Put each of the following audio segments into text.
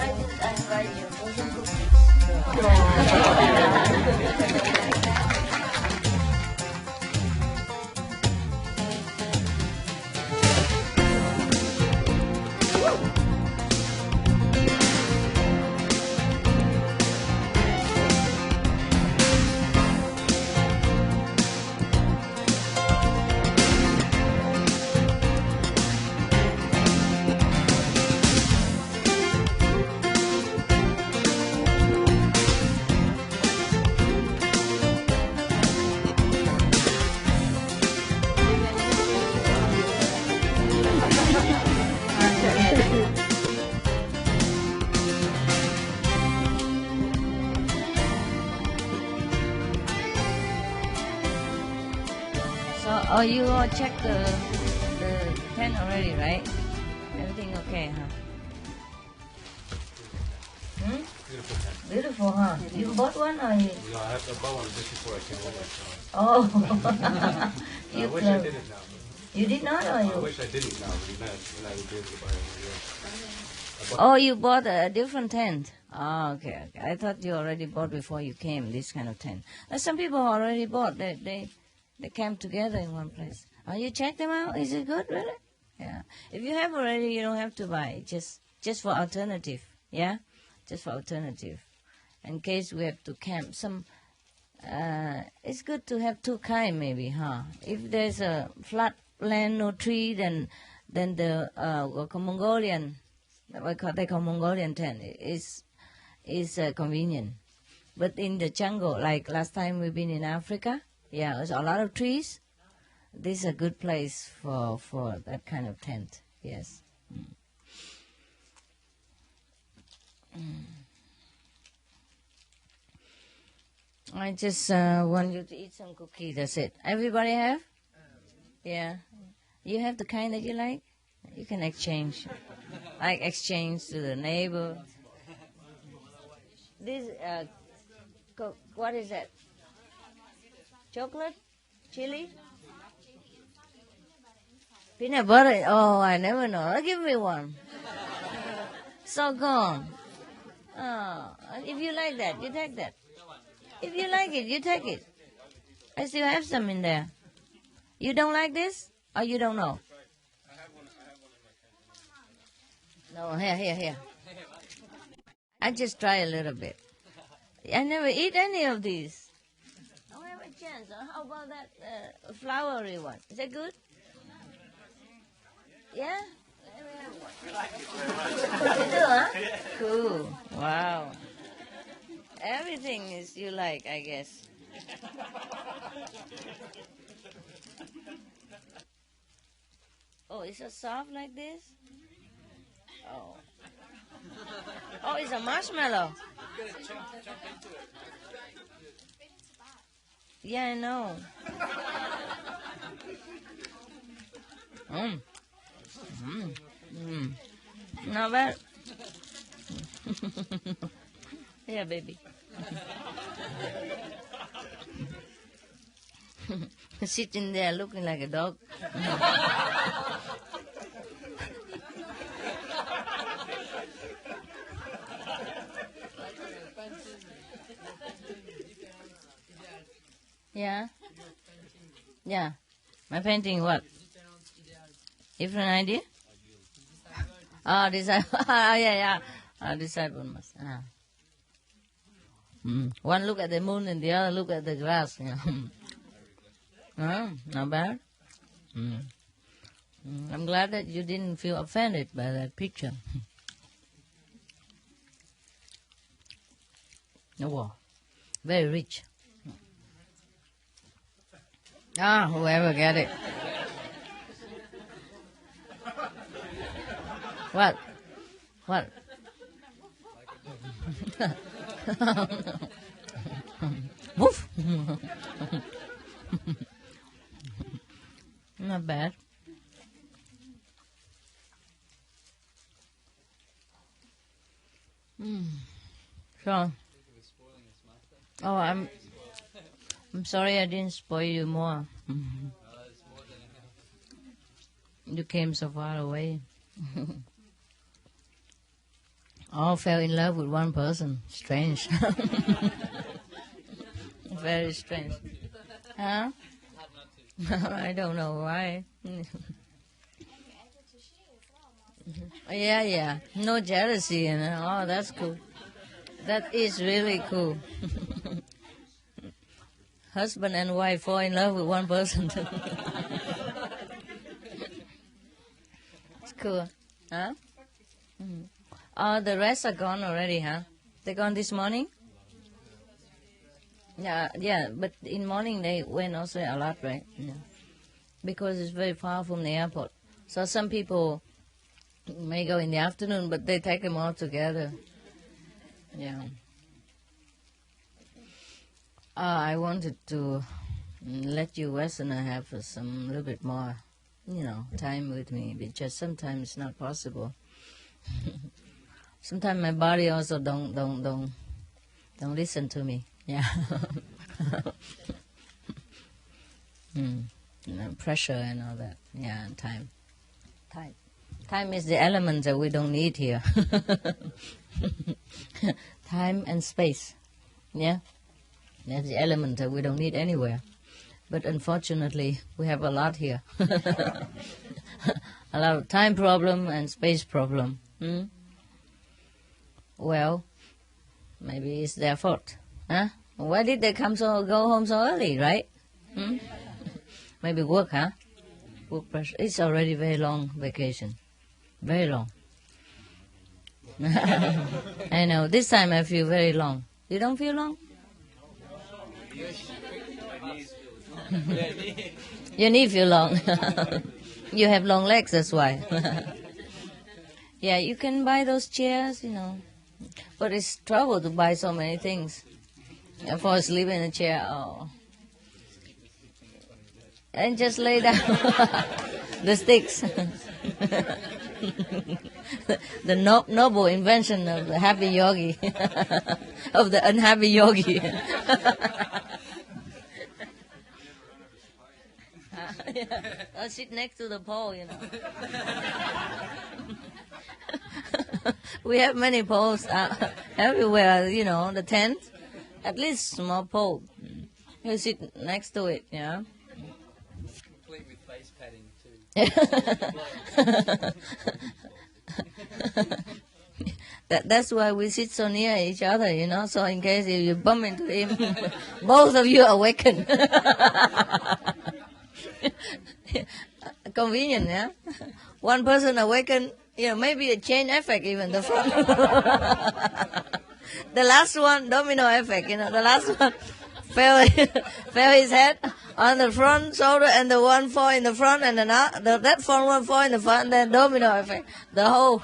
I invite you for some cookies. Oh, you all checked the tent already, right? Everything okay, huh? Hmm? Beautiful tent. Beautiful, huh? You bought one or you? No, I bought one just before I came over. So. Oh. I wish I didn't now. You did not, or you? I wish I didn't now, but when I was able to buy one. Oh, you bought a different tent. Oh, okay. I thought you already bought before you came, this kind of tent. Some people already bought. They camp together in one place. Oh, you check them out? Is it good, really? Yeah. If you have already, you don't have to buy. Just for alternative. Yeah? Just for alternative. In case we have to camp. It's good to have two kind, maybe, huh? If there's a flat land, no tree, then the Mongolian, they call Mongolian tent is convenient. But in the jungle, like last time we've been in Africa, yeah, there's a lot of trees. This is a good place for that kind of tent. Yes. I just want you to eat some cookie. That's it. Everybody have? Yeah. You have the kind that you like? You can exchange. Like exchange to the neighbor. This, what is that? Chocolate? Chili? Peanut butter? Oh, I never know. Give me one. So gone. Oh, if you like that, you take that. If you like it, you take it. I still have some in there. You don't like this? Or you don't know? No, here. I just try a little bit. I never eat any of these. I don't have a chance. How about that flowery one? Is that good? Yeah? You do, huh? Cool. Wow. Everything is you like, I guess. Oh, it's a soft like this? Oh. Oh, it's a marshmallow. Yeah, I know. Not bad. Yeah, baby. Sitting there looking like a dog. Yeah. Yeah. My painting what? Different idea? Oh, disciple. Yeah. Disciple must. One look at the moon and the other look at the grass. Not bad. I'm glad that you didn't feel offended by that picture. Oh, very rich. Whoever get it. What? Woof. Not bad. So, I'm sorry I didn't spoil you more. You came so far away. All fell in love with one person. Strange. Very strange. Huh? I don't know why. Yeah. No jealousy, you know. Oh, that's cool. That is really cool. Husband and wife fall in love with one person. It's cool. Huh? Mm. Oh, the rest are gone already, huh? They gone this morning? Yeah, but in morning they went also a lot, right? Yeah. Because it's very far from the airport. So some people may go in the afternoon, but they take them all together. Yeah. I wanted to let you Westerner have some little bit more, time with me, but just sometimes it's not possible. Sometimes my body also don't listen to me. Yeah. Pressure and all that. Yeah, and time. Time is the element that we don't need here. Time and space. Yeah. That's the element that we don't need anywhere. But unfortunately, we have a lot here. A lot of time problem and space problem. Well, maybe it's their fault. Huh? Why did they go home so early, right? Maybe work, huh? Work pressure. It's already very long vacation. Very long. I know. This time I feel very long. You don't feel long? Your knee feel long. You have long legs, that's why. Yeah, you can buy those chairs, But it's trouble to buy so many things. And fall asleep in a chair, and just lay down. The sticks. The noble invention of the happy yogi. Of the unhappy yogi. I'll sit next to the pole, We have many poles everywhere, the tent. At least small pole. You sit next to it, yeah. Complete with face padding too. That's why we sit so near each other, so in case if you bump into him, both of you awaken. Convenient, yeah? One person awaken, maybe a chain effect even, the front. The last one, domino effect, the last one fell his head on the front shoulder, and the one fall in the front, and that front one fall in the front, and then domino effect. The whole,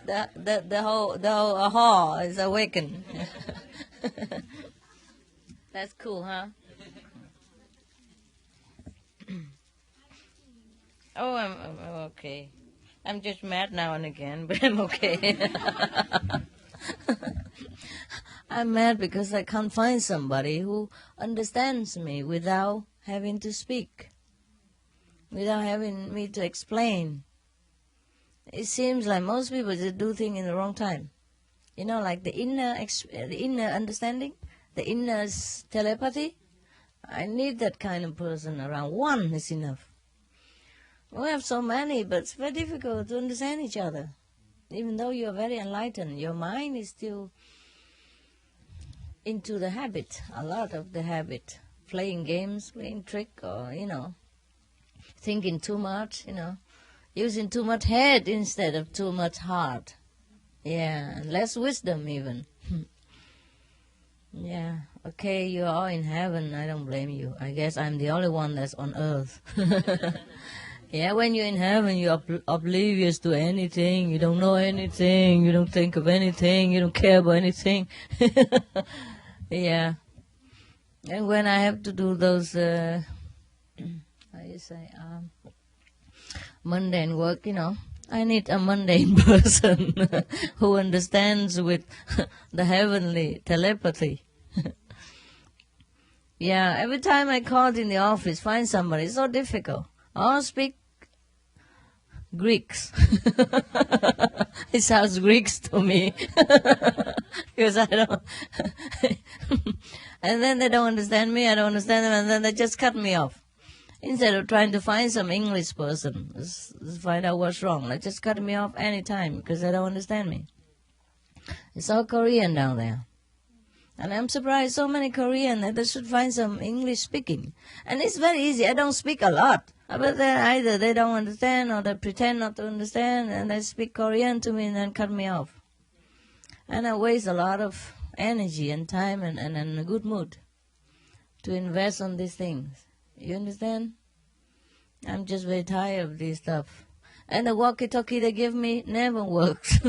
the whole hall is awakened. That's cool, huh? Oh, I'm okay. I'm just mad now and again, but I'm okay. I'm mad because I can't find somebody who understands me without having to speak, without having me to explain. It seems like most people just do things in the wrong time. Like the inner understanding, the inner telepathy. I need that kind of person around. One is enough. We have so many, but it's very difficult to understand each other. Even though you're very enlightened, your mind is still into the habit, a lot of the habit. Playing games, playing trick, or, thinking too much, using too much head instead of too much heart. Yeah, and less wisdom even. Yeah, okay, you're all in heaven, I don't blame you. I guess I'm the only one that's on earth. Yeah, when you're in heaven, you're oblivious to anything. You don't know anything. You don't think of anything. You don't care about anything. Yeah. And when I have to do those, mundane work, I need a mundane person who understands with the heavenly telepathy. Yeah, every time I called in the office, find somebody, it's so difficult. All speak Greeks. It sounds Greeks to me because I don't. And then they don't understand me. I don't understand them, and then they just cut me off. Instead of trying to find some English person, let's find out what's wrong. They just cut me off anytime because they don't understand me. It's all Korean down there. And I'm surprised so many Korean that they should find some English speaking. And it's very easy. I don't speak a lot. But then either they don't understand or they pretend not to understand and they speak Korean to me and then cut me off. And I waste a lot of energy and time and a good mood to invest on these things. You understand? I'm just very tired of this stuff. And the walkie-talkie they give me never works.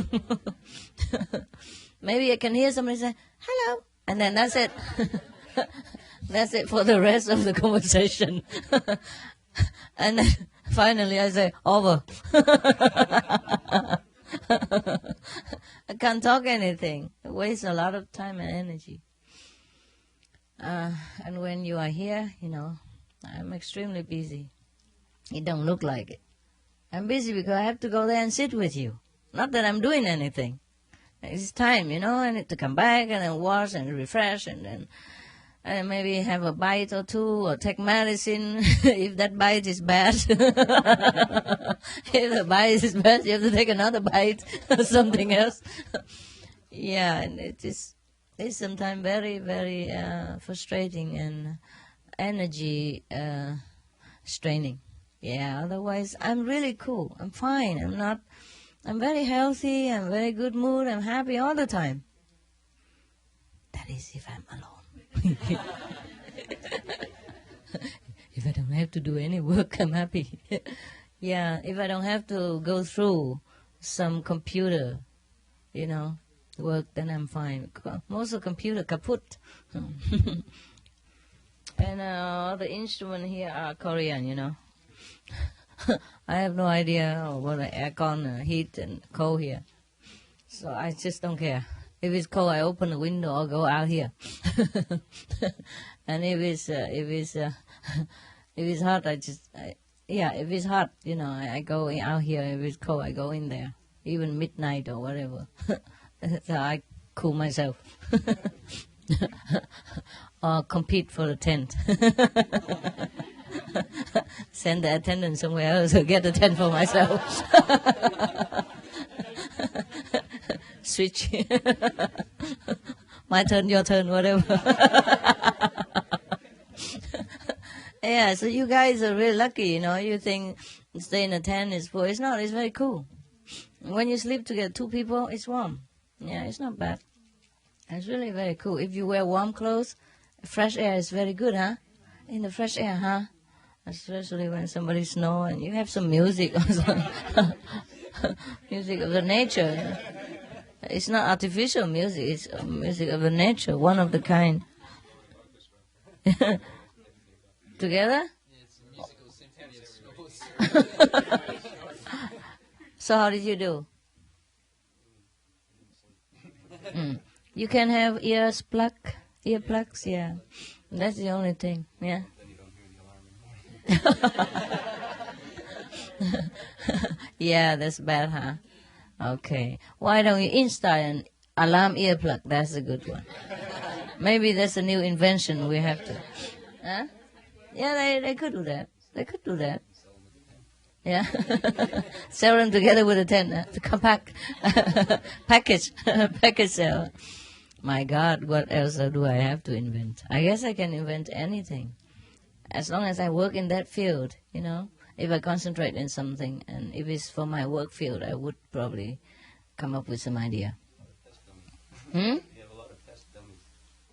Maybe I can hear somebody say, hello. And then that's it. That's it for the rest of the conversation. And then finally I say, over. I can't talk anything. It wastes a lot of time and energy. And when you are here, I'm extremely busy. It don't look like it. I'm busy because I have to go there and sit with you. Not that I'm doing anything. It's time, I need to come back and then wash and refresh and then maybe have a bite or two or take medicine if that bite is bad. If the bite is bad, you have to take another bite or something else. Yeah, and it's sometimes very, very frustrating and energy straining. Yeah, otherwise I'm really cool. I'm fine. I'm very healthy. I'm very good mood. I'm happy all the time. That is if I'm alone. If I don't have to do any work, I'm happy. Yeah, if I don't have to go through some computer, work, then I'm fine. Most of the computer kaput. And all the instruments here are Korean, I have no idea what aircon, heat and cold here. So I just don't care. If it's cold, I open the window or go out here. And if it's hot, if it's hot, I go out here. If it's cold, I go in there, even midnight or whatever. So I cool myself. Or compete for the tent. Send the attendant somewhere else to get the tent for myself. Switch. My turn, your turn, whatever. Yeah, so you guys are really lucky, You think staying in a tent is full. It's not, it's very cool. When you sleep together, two people, it's warm. Yeah, it's not bad. It's really very cool. If you wear warm clothes, fresh air is very good, huh? In the fresh air, huh? Especially when somebody snores and you have some music or some music of the nature. It's not artificial music, it's music of the nature, one of the kind. Together? It's musical symphony. So how did you do? You can have earplugs, yeah. That's the only thing, yeah. Yeah, that's bad, huh? Okay. Why don't you install an alarm earplug? That's a good one. Maybe that's a new invention we have to. Huh? Yeah, they could do that. They could do that. Yeah. Sell them together with a tent. To compact package sale. My God, what else do I have to invent? I guess I can invent anything. As long as I work in that field, if I concentrate in something, and if it's for my work field, I would probably come up with some idea. You have a lot of test dummies.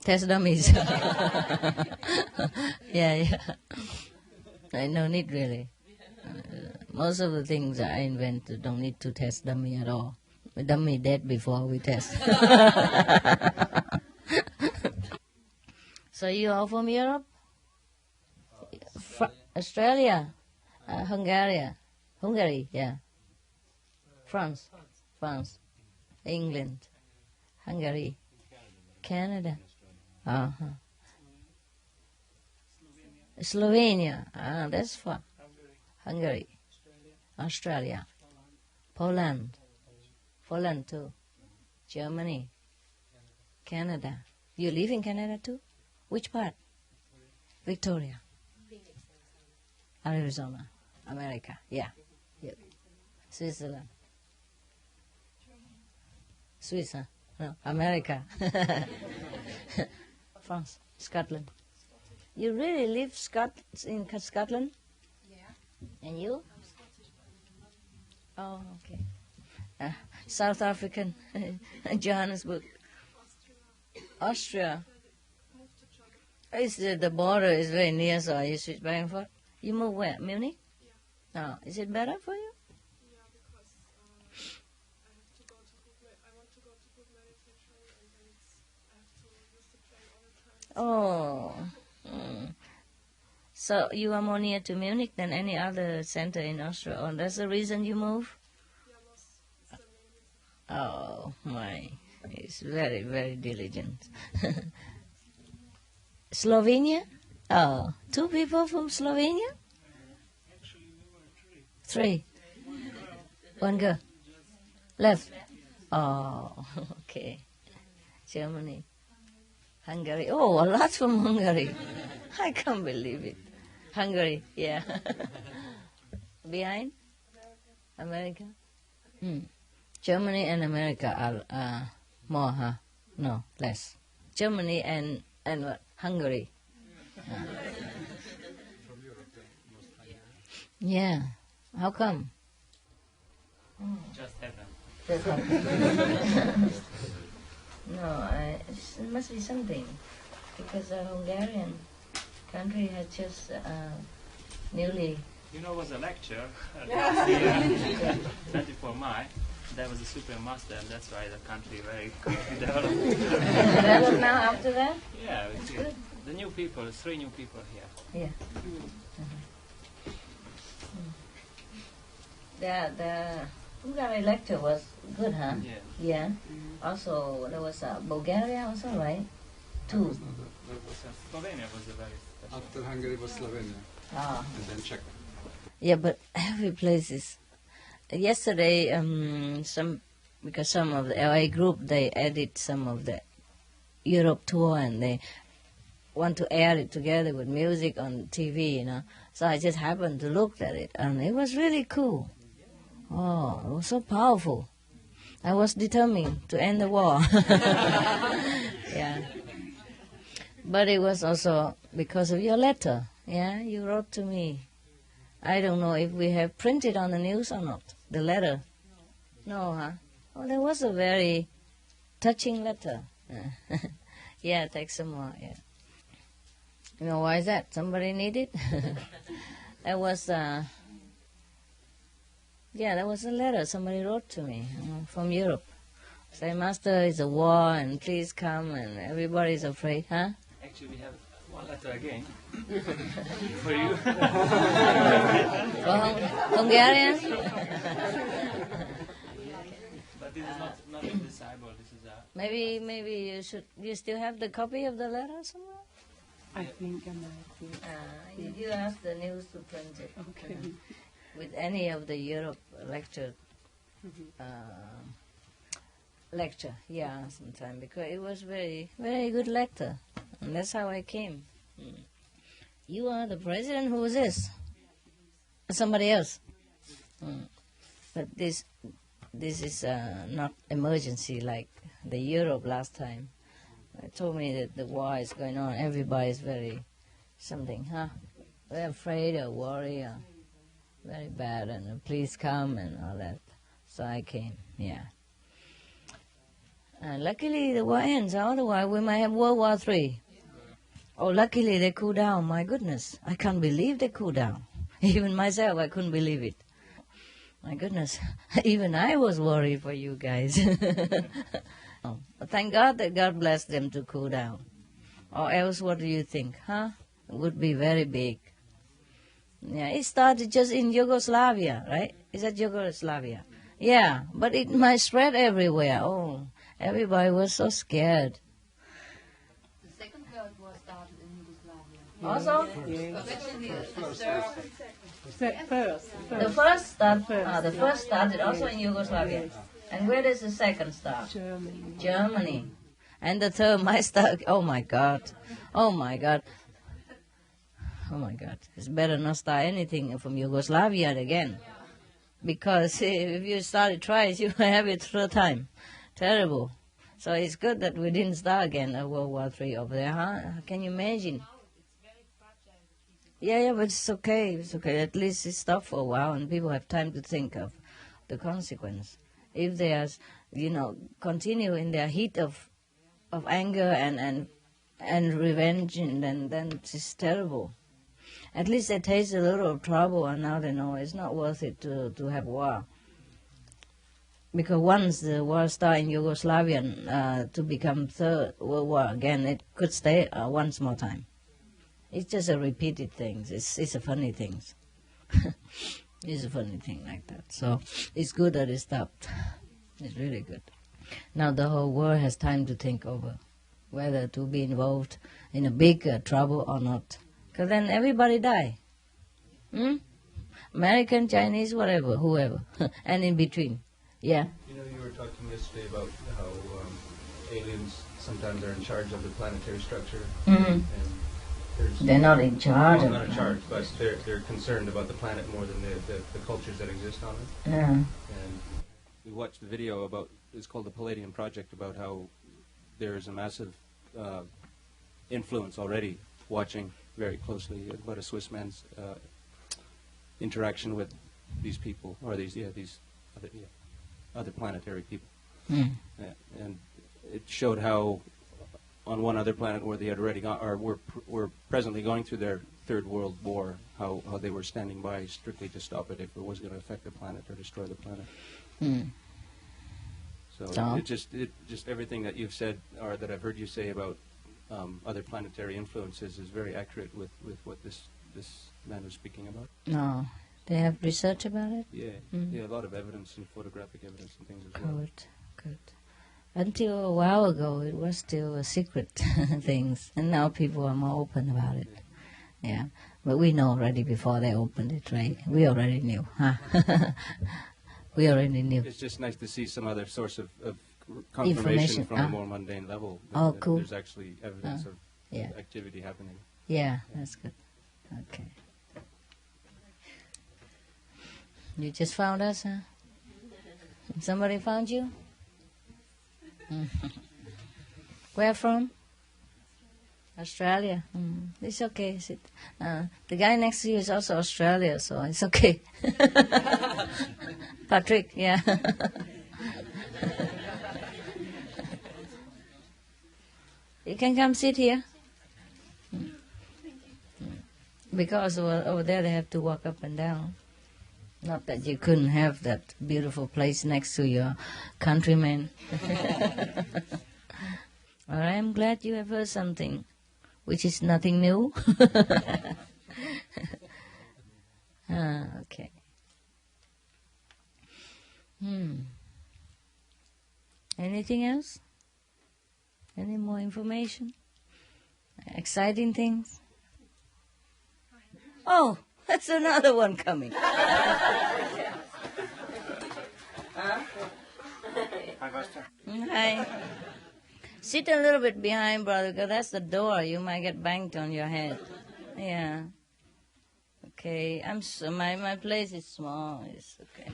Test dummies. Yeah. No need really. Most of the things I invent don't need to test dummy at all. The dummy dead before we test. So you all from Europe? Australia? Hungary, yeah. France, England, Hungary, Canada, Slovenia, that's far. Hungary, Australia, Poland, Poland too. Germany. Canada. You live in Canada too? Which part? Victoria. Arizona. America. Yeah. Yep. Switzerland. Swiss, huh? No, America. France. Scotland. You really live in Scotland? Yeah. And you? I'm Scottish, but I'm not. Oh, okay. South African. Johannesburg. Austria. It's the border is very near, so you switch back and forth. You move where? Munich? Yeah. Oh, is it better for you? Yeah, because I want to go to good manufacturing, and then I have to use the plane all the time. Oh. So you are more near to Munich than any other center in Austria, or that's the reason you move? Yeah, most it's the main reason. Oh my, he's very, very diligent. Slovenia? Oh, 2 people from Slovenia? Actually, we were 3. three. 1 girl. Left? Oh, okay. Germany. Hungary. Oh, a lot from Hungary. I can't believe it. Hungary, yeah. Behind? America? Germany and America are more, huh? No, less. Germany and what? Hungary. Yeah. How come? Just happened. No, it must be something. Because the Hungarian country had just newly... You know, was a lecture last year, 24 May. There was a super master, and that's why the country very quickly developed. Developed now after that? Yeah, we see the new people, 3 new people here. Yeah. The Hungary lecture was good, huh? Yeah. Yeah. Also, there was Bulgaria also, right? 2. Slovenia was a very special. After Hungary was Slovenia, Ah. and then Czech. Yeah, but every place is... Yesterday, because some of the LA group, they edit some of the Europe tour, and they want to air it together with music on TV, you know. So I just happened to look at it, and it was really cool. Oh, it was so powerful. I was determined to end the war. Yeah. But it was also because of your letter. Yeah, you wrote to me. I don't know if we have printed on the news or not, the letter. No, huh? Oh, that was a very touching letter. Yeah, take some more, yeah. You know why is that? Somebody need it? That was, that was a letter somebody wrote to me from Europe. Say, Master, it's a war, and please come, and everybody's afraid, huh? Actually, we have one letter again for you. For Hungarian? But this is not indecisible. This is a. Maybe you still have the copy of the letter somewhere? I think I might. You ask the news to print it. Okay. With any of the Europe lecture, sometime, because it was very, very good lecture, and that's how I came. You are the president. Who is this? Somebody else. But this is not emergency like the Europe last time. They told me that the war is going on. Everybody's very something, huh? They're afraid or worried or very bad, and please come and all that. So I came, yeah. And luckily the war ends, otherwise we might have World War III. Oh, luckily they cool down, my goodness. I can't believe they cool down. Even myself, I couldn't believe it. My goodness, even I was worried for you guys. But thank God that God blessed them to cool down. Or else, what do you think, huh? It would be very big. Yeah, it started just in Yugoslavia, right? Is that Yugoslavia? Yeah, but it might spread everywhere. Oh, everybody was so scared. The Second World War started in Yugoslavia. Also? First. The first started also in Yugoslavia. And where is the second star? Germany. Germany. And the third, my star, oh my God. Oh my God. Oh my God. It's better not start anything from Yugoslavia again. Because if you start it twice, you have it third time. Terrible. So it's good that we didn't start again World War III over there, huh? Can you imagine? Yeah, but it's okay. It's okay. At least it stopped for a while and people have time to think of the consequence. If they are, continue in their heat of anger and revenge, and then it's terrible. At least they taste a little of trouble, and now they know it's not worth it to have war. Because once the war started in Yugoslavia to become Third World War again, it could stay once more time. It's just a repeated thing. It's a funny thing. It's a funny thing like that. So it's good that it stopped. It's really good. Now the whole world has time to think over whether to be involved in a big trouble or not. Because then everybody die. American, Chinese, whatever, whoever, and in between. Yeah. You were talking yesterday about how aliens sometimes are in charge of the planetary structure. And they're not in charge. Well, not in charge, but they're concerned about the planet more than the cultures that exist on it. Yeah. And we watched the video about, it's called the Palladium Project, about how there's a massive influence already, watching very closely about a Swiss man's interaction with these people, or these other planetary people. And it showed how on one other planet where they had already gone, or were presently going through their Third World War, how they were standing by strictly to stop it if it was going to affect the planet or destroy the planet. So it just everything that you've said, or that I've heard you say about other planetary influences is very accurate with what this man was speaking about. No, they have research about it? Yeah, a lot of evidence and photographic evidence and things as well. Good. Until a while ago, it was still a secret things, and now people are more open about it. Yeah, but we know already before they opened it, right? We already knew, huh? We already knew. It's just nice to see some other source of confirmation from a more mundane level. That Cool. There's actually evidence of activity happening. Yeah, that's good. Okay. You just found us, huh? Somebody found you? Where from? Australia. It's okay. The guy next to you is also Australia, so it's okay. Patrick, yeah. You can come sit here. Because over there they have to walk up and down. Not that you couldn't have that beautiful place next to your countrymen. All right, I'm glad you have heard something, which is nothing new. Okay. Anything else? Any more information? Exciting things? Oh, that's another one coming. Hi, Pastor. Hi. Sit a little bit behind, brother, because that's the door. You might get banged on your head. Yeah. Okay. My place is small. It's okay.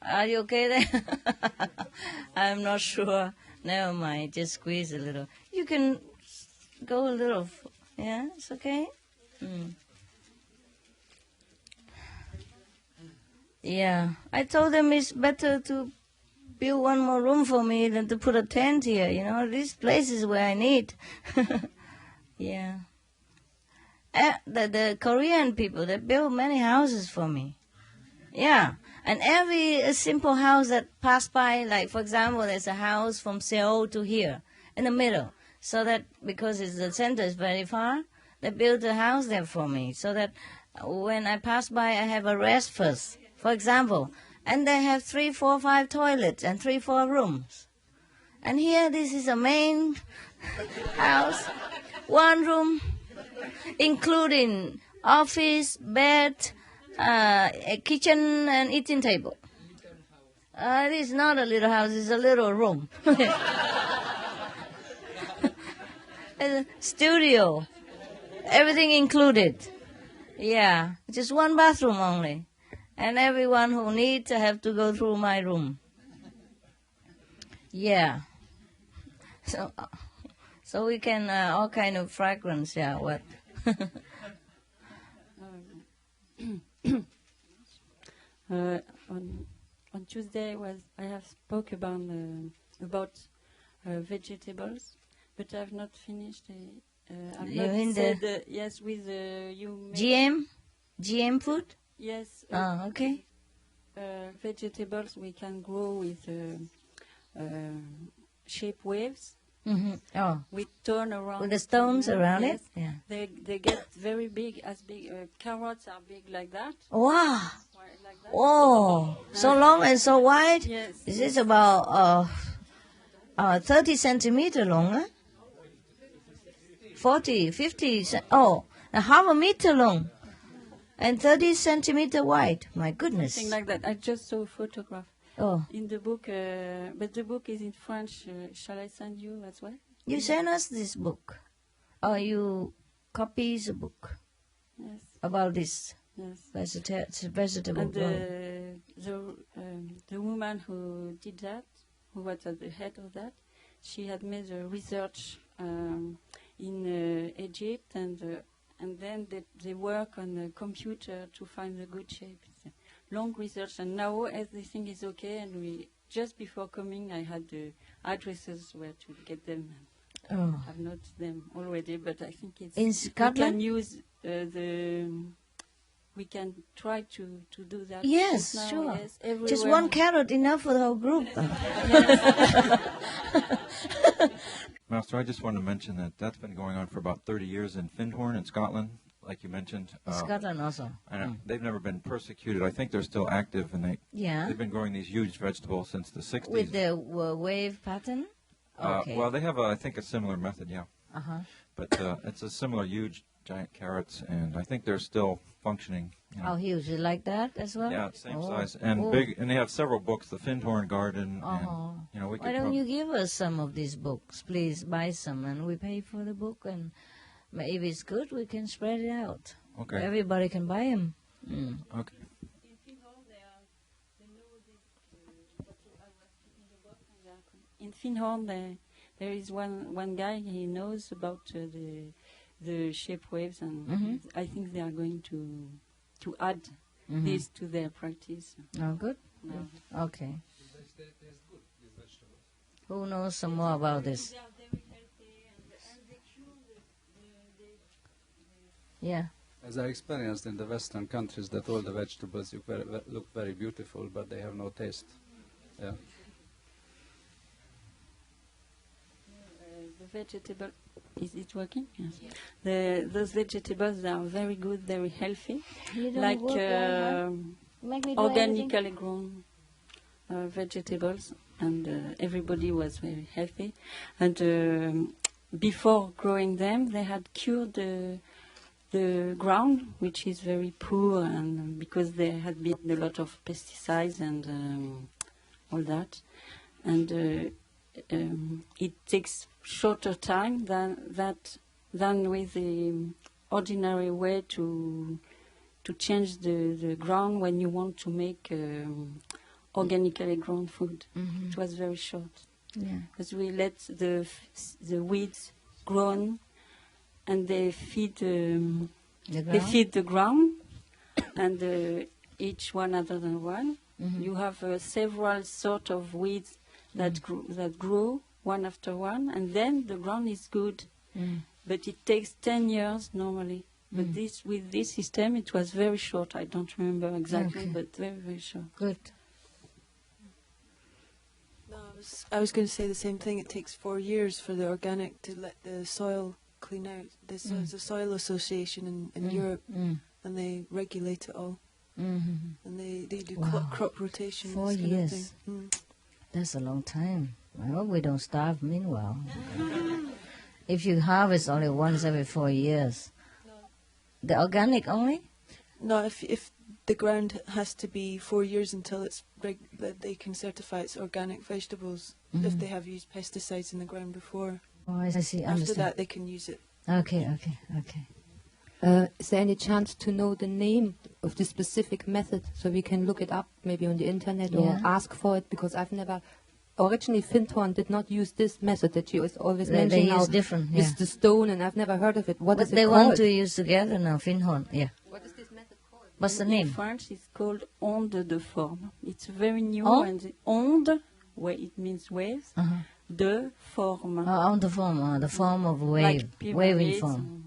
Are you okay there? I'm not sure. Never mind. Just squeeze a little. You can go a little. Yeah, it's okay. Yeah. I told them it's better to build one more room for me than to put a tent here. This place is where I need. Yeah. The Korean people, they build many houses for me. Yeah. And every simple house that passed by, like, for example, there's a house from Seoul to here, in the middle. So that, because the center is very far, they built a house there for me. So that when I pass by, I have a rest first, for example. And they have 3, 4, 5 toilets and 3, 4 rooms. And here, this is a main house, 1 room, including office, bed, a kitchen, and eating table. It is not a little house, it's a little room. It's a studio. Everything included. Yeah, just one bathroom only. And everyone who needs have to go through my room. Yeah. So we can, all kind of fragrance, yeah, what? On Tuesday I have spoke about vegetables, but I have not finished. I've You not mean said yes with you. GM food? Yes. Okay. Vegetables we can grow with shape waves. Mm-hmm. Oh, We turn around with the stones around yes. it? Yeah. They get very big, as big. Carrots are big like that. Wow. Like that. Oh, so long and so wide? Yes. Is this about 30 centimeter long? Huh? 40, 50, a half a meter long and 30 centimeter wide. My goodness. Something like that. I just saw a photograph Oh, in the book, but the book is in French. Shall I send you as well? you sent us this book. Or you copy the book Yes. about this Yes. vegetable And growing. the woman who did that, who was at the head of that, she had made a research in Egypt, and then they work on the computer to find the good shape. It's a long research, and now everything is okay. And we just before coming, I had the addresses where to get them. Oh. I've not them already, but I think it's In we Scotland? can use we can try to do that. Yes, now, sure. Yes, everywhere. Just one carrot enough for the whole group. Master, I just wanted to mention that that's been going on for about 30 years in Findhorn in Scotland, like you mentioned. Scotland also. And they've never been persecuted. I think they're still active, and Yeah. they've been growing these huge vegetables since the 60s. With the wave pattern? Okay. Well, they have, I think, a similar method, yeah. Uh-huh. But it's a similar huge giant carrots, and I think they're still functioning. You know. How huge? You like that as well? Yeah, same Oh. size and Oh. big, and they have several books. The Findhorn Garden, Uh-huh. and you know we Why could. don't you give us some of these books? Please buy some, and we pay for the book, and if it's good, we can spread it out. Okay. Everybody can buy them. Mm. Okay. In Findhorn, there is one guy. He knows about the shape waves, and I think they are going to add this to their practice. Oh, good. now. Okay. Who knows some more about this? Yeah. As I experienced in the Western countries, that all the vegetables look very beautiful, but they have no taste. Yeah. The vegetable, is it working? Yes. Those vegetables are very good, very healthy, You don't like work very hard. Make me do everything. organically grown vegetables, and everybody was very healthy. And before growing them, they had cured the ground, which is very poor, and because there had been a lot of pesticides and all that, and it takes shorter time than with the ordinary way to change the ground when you want to make organically grown food. It was very short Yeah. because we let the weeds grow, and they feed the ground, and each one other than one. You have several sort of weeds that grow one after one, and then the ground is good. But it takes 10 years normally. But with this system, it was very short. I don't remember exactly, Okay. but very, very short. Good. No, I was going to say the same thing. It takes 4 years for the organic to let the soil clean out. There's a soil association in Europe, and they regulate it all. And they do Wow. crop rotation. 4 this kind of years. thing. That's a long time. I hope we don't starve meanwhile. If you harvest only once every 4 years. The organic only? No, if the ground has to be 4 years until that they can certify it's organic vegetables if they have used pesticides in the ground before. Oh, I see. After Understand. that, they can use it. Okay. Is there any chance to know the name of this specific method so we can look it up maybe on the internet or ask for it? Because I've never... Originally, Findhorn did not use this method that you always mention They now. use different, with the stone, and I've never heard of it. What is it they called? want to use together now, Findhorn, yeah. What is this method called? What's the In name? French, it's called onde de forme. It's very new, Onde? and onde, where it means waves, de forme. On the form of wave, Like waving pyramids. form.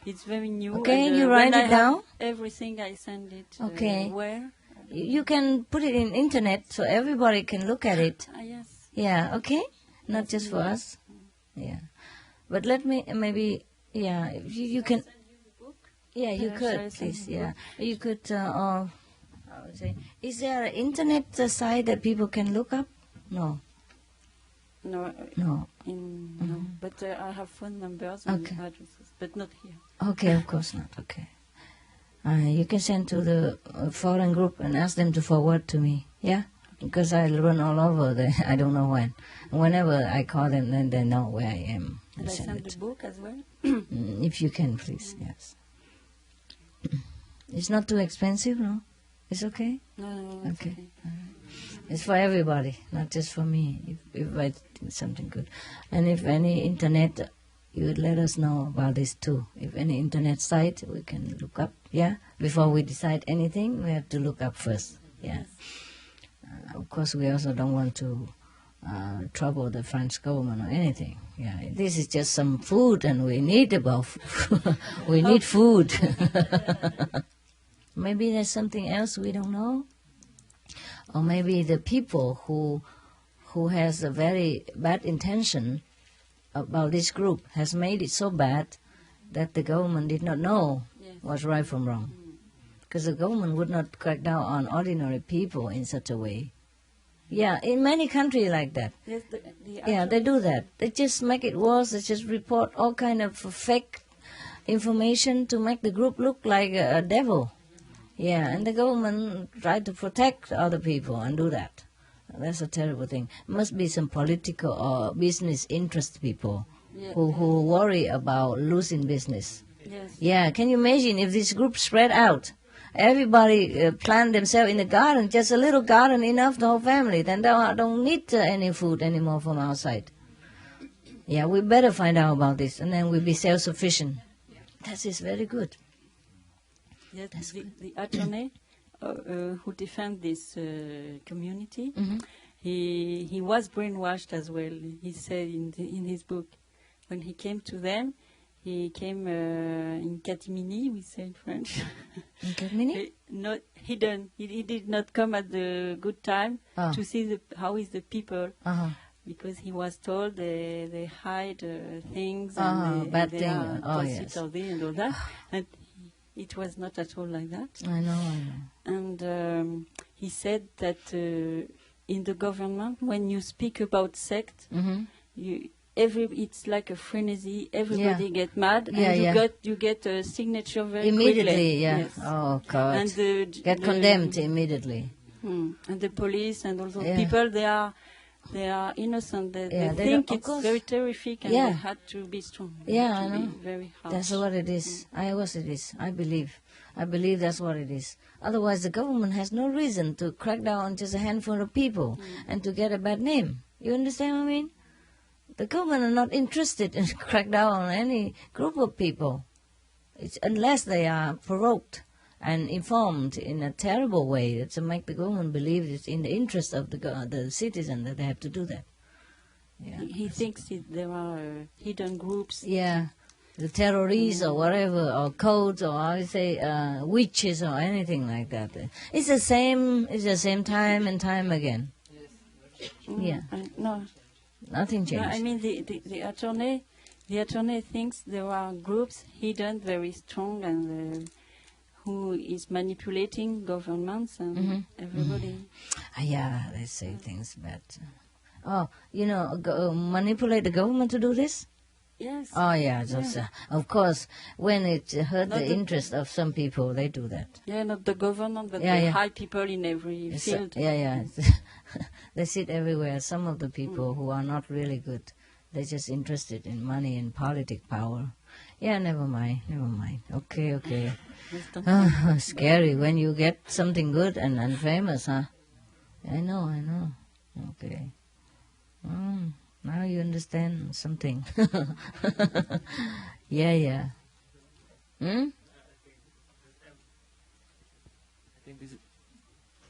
It's very new. Okay, and, you when write I it have down? Everything I send it. Okay. Where? You can put it in internet so everybody can look at it. Yes. Yeah, okay? Not just for us. Yeah. But let me maybe, you can... Yeah, you Shall I could, send please, you the yeah. book? You could, I would say, is there an internet site that people can look up? No. No. No. No. But I have phone numbers and Okay. addresses, but not here. Okay, of course not, okay. You can send to the foreign group and ask them to forward to me, yeah? Because I run all over, I don't know when. Whenever I call them, then they know where I am. And I send send it. the book as well. If you can, please, yes. It's not too expensive, no? It's okay? No, it's okay. It's for everybody, not just for me, if I do something good. And if any internet, you would let us know about this too. If any internet site, we can look up, yeah? Before we decide anything, we have to look up first, yeah? Of course, we also don't want to trouble the French government or anything. Yeah, this is just some food, and we need we need food. Maybe there's something else we don't know, or maybe the people who has a very bad intention about this group has made it so bad that the government did not know what's right from wrong. Because the government would not crack down on ordinary people in such a way. Yeah, in many countries like that. Yes, Yeah, they do that. They just make it worse. They just report all kind of fake information to make the group look like a devil. Yeah, and the government try to protect other people and do that. That's a terrible thing. Must be some political or business interest people who worry about losing business. Yes. Yeah, can you imagine if this group spread out? Everybody plant themselves in the garden, just a little garden enough the whole family. Then they don't need any food anymore from outside. Yeah, we better find out about this, and then we'll be self-sufficient. That is very good. Yes, the attorney who defend this community, he was brainwashed as well. He said in his book, when he came to them, he came in catimini, we say in French. In catimini? Not hidden. He did not come at the good time to see how is the people. Because he was told they hide things and bad they thing. are Yes. and all that. And it was not at all like that. I know. And he said that in the government, when you speak about sect, it's like a frenzy. Everybody get mad, and you get a signature very immediately. quickly. Yeah. Yes. Oh God. And get condemned immediately. And the police and all those people, they are innocent. They think it's very terrific, and they had to be strong. Yeah, I know. Very harsh. That's what it is. It is. I believe that's what it is. Otherwise, the government has no reason to crack down on just a handful of people and to get a bad name. You understand what I mean? The government are not interested in crack down on any group of people. It's unless they are provoked and informed in a terrible way to make the government believe it's in the interest of the citizen that they have to do that. Yeah. He thinks there are hidden groups. Yeah, the terrorists or whatever, or codes, or I would say witches or anything like that. It's the same. It's the same time and time again. Yeah. No. Nothing changed. No, I mean the attorney thinks there are groups hidden, very strong, and who is manipulating governments and everybody. Yeah, they say things bad. Oh, manipulate the government to do this? Yes. Oh yeah, just, of course, when it hurt Not the the- interest of some people, they do that. Yeah, not the government, but Yeah, the yeah. high people in every It's, field. yeah. They sit everywhere. Some of the people who are not really good, they're just interested in money and politic power. Yeah, never mind. Okay. Scary when you get something good and famous, huh? I know. Okay. Now you understand something. Yeah.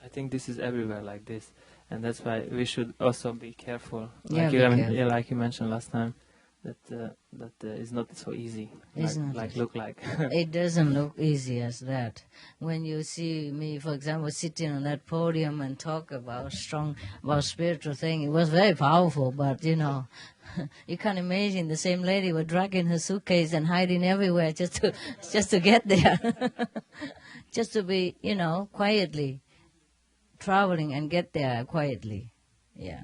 I think this is everywhere like this, and that's why we should also be careful. Yeah, Like be you, careful. yeah, like you mentioned last time, that it's not so easy. It's like, not like easy. look like. It doesn't look easy as that. When you see me, for example, sitting on that podium and talk about spiritual thing, it was very powerful, but you know, you can't imagine the same lady was dragging her suitcase and hiding everywhere just to get there. Just to be, quietly traveling and get there quietly. Yeah,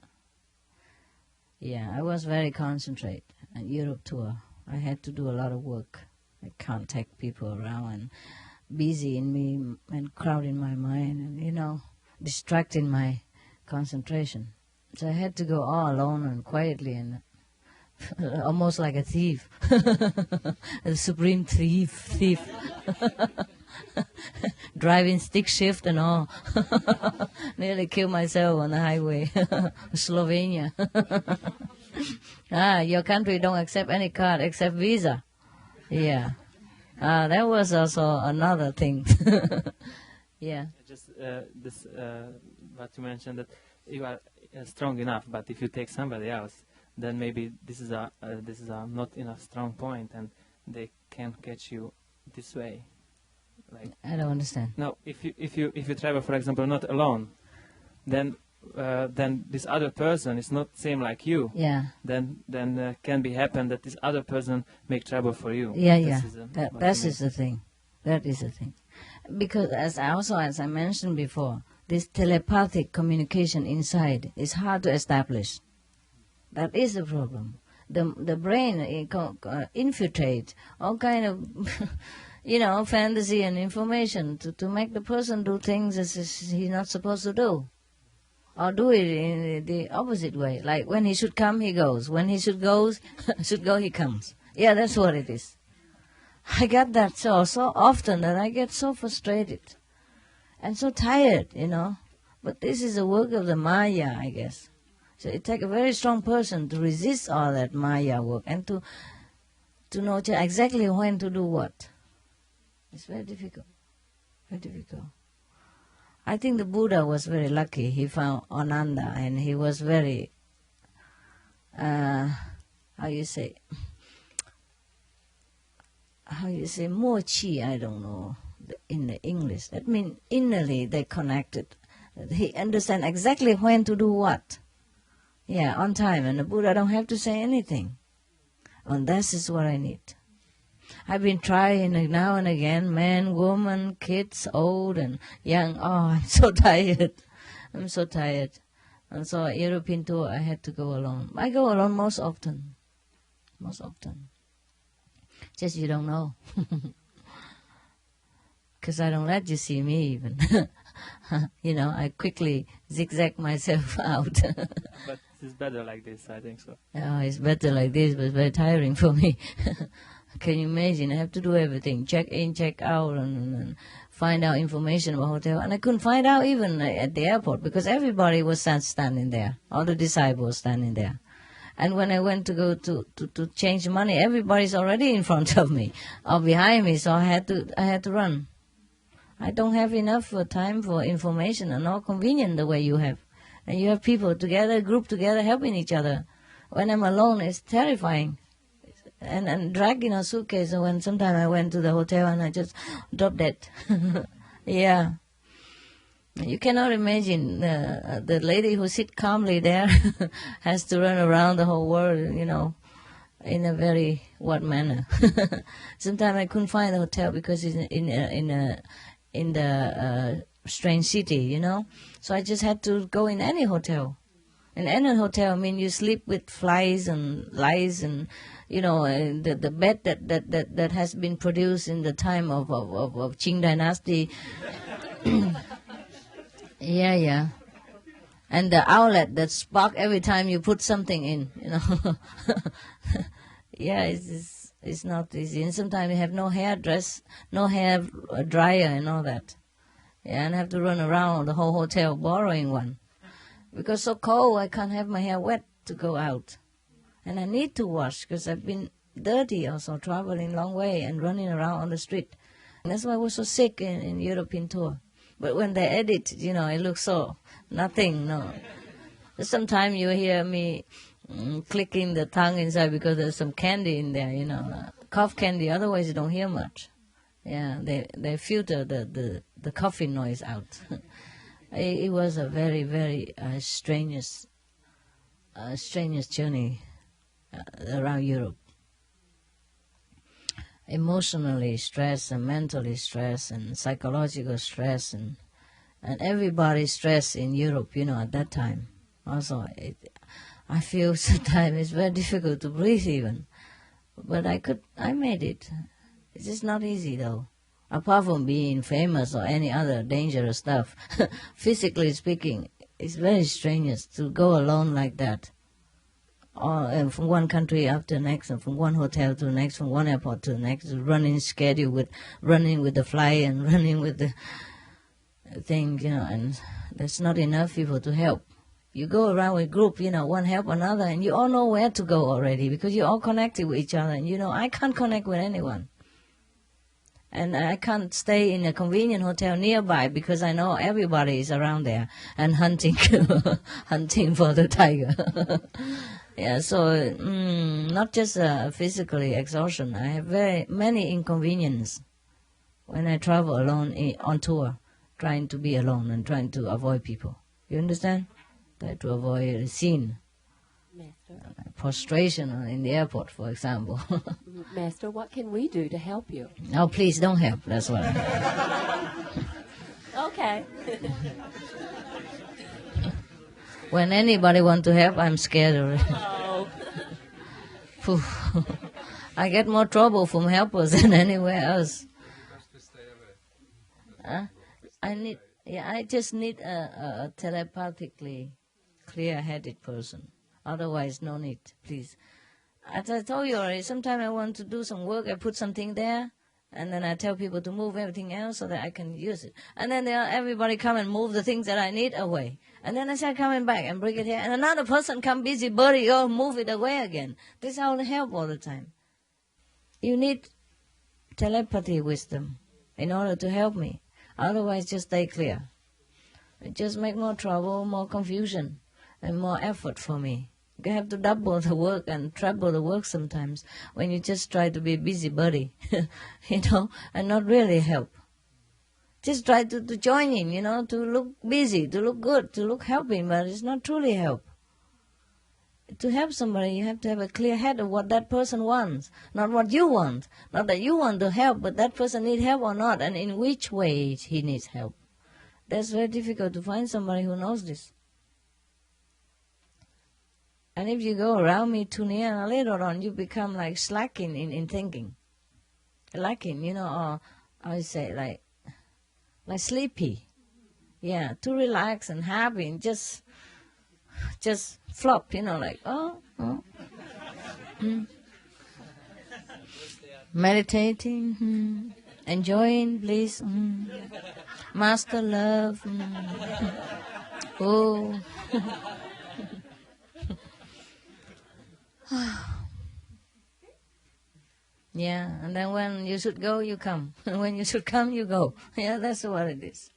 I was very concentrated on Europe tour. I had to do a lot of work. I contact people around and busy in me and crowding my mind and, distracting my concentration. So I had to go all alone and quietly and almost like a thief, a supreme thief. Driving stick shift and all. Nearly killed myself on the highway. Slovenia. Your country don't accept any card except Visa. Yeah. That was also another thing. Yeah. Just this, what you mentioned, that you are strong enough, but if you take somebody else, then maybe this is a not enough strong point, and they can catch you this way. Like, I don't understand. no, if you travel, for example, not alone, then this other person is not same like you. Yeah. Then can be happen that this other person make trouble for you. Yeah. This is what That you is mean. the thing. That is the thing. Because as I mentioned before, this telepathic communication inside is hard to establish. That is the problem. The brain infiltrate all kind of fantasy and information to make the person do things as he's not supposed to do. Or do it in the opposite way. Like when he should come, he goes. When he should go, he comes. Yeah, that's what it is. I get that so often that I get so frustrated and so tired, But this is the work of the Maya, I guess. So it takes a very strong person to resist all that Maya work and to know exactly when to do what. It's very difficult. Very difficult. I think the Buddha was very lucky. He found Ananda and he was very, mo chi, I don't know, in the English. That means innerly they connected. He understand exactly when to do what. Yeah, on time. And the Buddha don't have to say anything. And this is what I need. I've been trying now and again, man, woman, kids, old and young. Oh, I'm so tired. I'm so tired. And so European tour, I had to go alone. I go alone most often. Just you don't know. Because I don't let you see me even. I quickly zigzag myself out. But it's better like this, I think so. Oh, it's better like this, but it's very tiring for me. Can you imagine? I have to do everything, check in, check out, and find out information about hotel. And I couldn't find out even at the airport because everybody was standing there. All the disciples standing there. And when I went to go to change money, everybody's already in front of me or behind me, so I had to run. I don't have enough time for information and all convenient the way you have. And you have people together, grouped together, helping each other. When I'm alone, it's terrifying. And dragging a suitcase. And when sometime I went to the hotel and I just dropped that. Yeah. You cannot imagine the lady who sit calmly there has to run around the whole world, in a very what manner. Sometimes I couldn't find the hotel because it's in the strange city, So I just had to go in any hotel. In any hotel, I mean, you sleep with flies and lice and, the bed that has been produced in the time of Qing dynasty. Yeah. And the outlet that spark every time you put something in, Yeah, it's not easy. And sometimes you have no hairdress, no hair dryer and all that. Yeah, and I have to run around the whole hotel borrowing one. Because so cold, I can't have my hair wet to go out. And I need to wash because I've been dirty also, traveling long way and running around on the street. And that's why I was so sick in European tour. But when they edit, it looks so nothing, no. Sometimes you hear me clicking the tongue inside because there's some candy in there, cough candy. Otherwise, you don't hear much. Yeah, they filter the coughing noise out. It was a very, very strenuous journey around Europe. Emotionally stress and mentally stress and psychological stress and everybody's stress in Europe, at that time. Also, I feel sometimes it's very difficult to breathe even. But I made it. It's just not easy though. Apart from being famous or any other dangerous stuff, physically speaking, it's very strenuous to go alone like that. Or from one country after the next, and from one hotel to the next, from one airport to the next, running schedule running with the flight and running with the thing, and there's not enough people to help. You go around with group, one help another, and you all know where to go already because you're all connected with each other. And I can't connect with anyone. And I can't stay in a convenient hotel nearby because I know everybody is around there and hunting hunting for the tiger. Yeah, so not just physically exhaustion. I have very many inconveniences when I travel alone on tour, trying to be alone and trying to avoid people. You understand? Try to avoid a scene. Prostration in the airport, for example. Master, what can we do to help you? Oh, please don't help. That's what. Okay. When anybody want to help, I'm scared already. Oh. I get more trouble from helpers than anywhere else. I just need a telepathically clear-headed person. Otherwise, no need, please. As I told you already, sometimes I want to do some work, I put something there, and then I tell people to move everything else so that I can use it. And then everybody come and move the things that I need away. And then I say, coming back and bring it here. And another person come busybody, move it away again. This is how they help all the time. You need telepathy wisdom in order to help me. Otherwise, just stay clear. It just make more trouble, more confusion, and more effort for me. You have to double the work and treble the work sometimes when you just try to be busybody, and not really help. Just try to join in, to look busy, to look good, to look helping, but it's not truly help. To help somebody, you have to have a clear head of what that person wants, not what you want. Not that you want to help, but that person needs help or not, and in which way he needs help. That's very difficult to find somebody who knows this. And if you go around me too near, later on you become like slacking in thinking. Lacking, or I would say like sleepy. Yeah, too relaxed and happy and just flop, like, meditating, enjoying bliss, master love, oh. Yeah, and then when you should go, you come. And when you should come, you go. Yeah, that's what it is.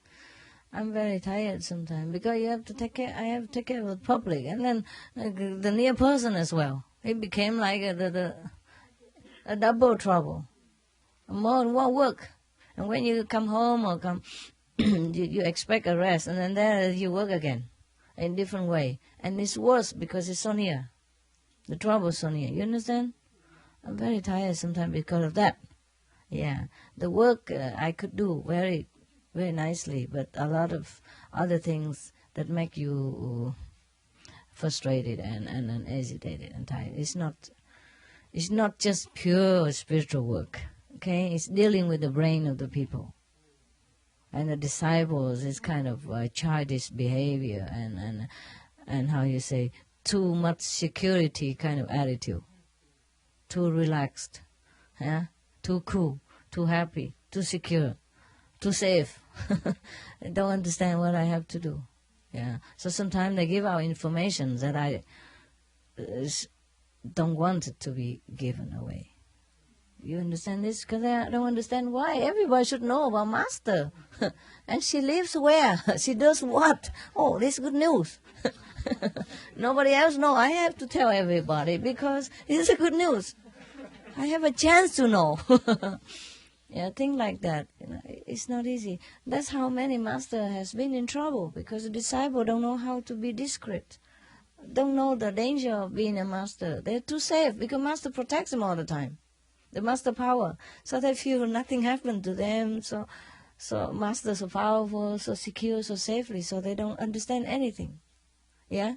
I'm very tired sometimes because you have to take care. I have to take care of the public, and then the near person as well. It became like a double trouble, more work. And when you come home or come, you expect a rest, and then there you work again, in different way, and it's worse because it's so near. The trouble is so near. You understand? I'm very tired sometimes because of that. Yeah, the work I could do very, very nicely, but a lot of other things that make you frustrated and agitated and tired. It's not just pure spiritual work. Okay, it's dealing with the brain of the people. And the disciples is kind of childish behavior and how you say, too much security kind of attitude. Too relaxed, yeah? Too cool, too happy, too secure, too safe. I don't understand what I have to do. Yeah. So sometimes they give out information that I don't want it to be given away. You understand this? Because I don't understand why. Everybody should know about Master. And she lives where? She does what? Oh, this is good news. Nobody else know. I have to tell everybody because it's a good news. I have a chance to know. Yeah, things like that. You know, it's not easy. That's how many Master has been in trouble because the disciple don't know how to be discreet. Don't know the danger of being a Master. They're too safe because Master protects them all the time. The Master power. So they feel nothing happened to them. So Master so powerful, so secure, so safely, so they don't understand anything. Yeah?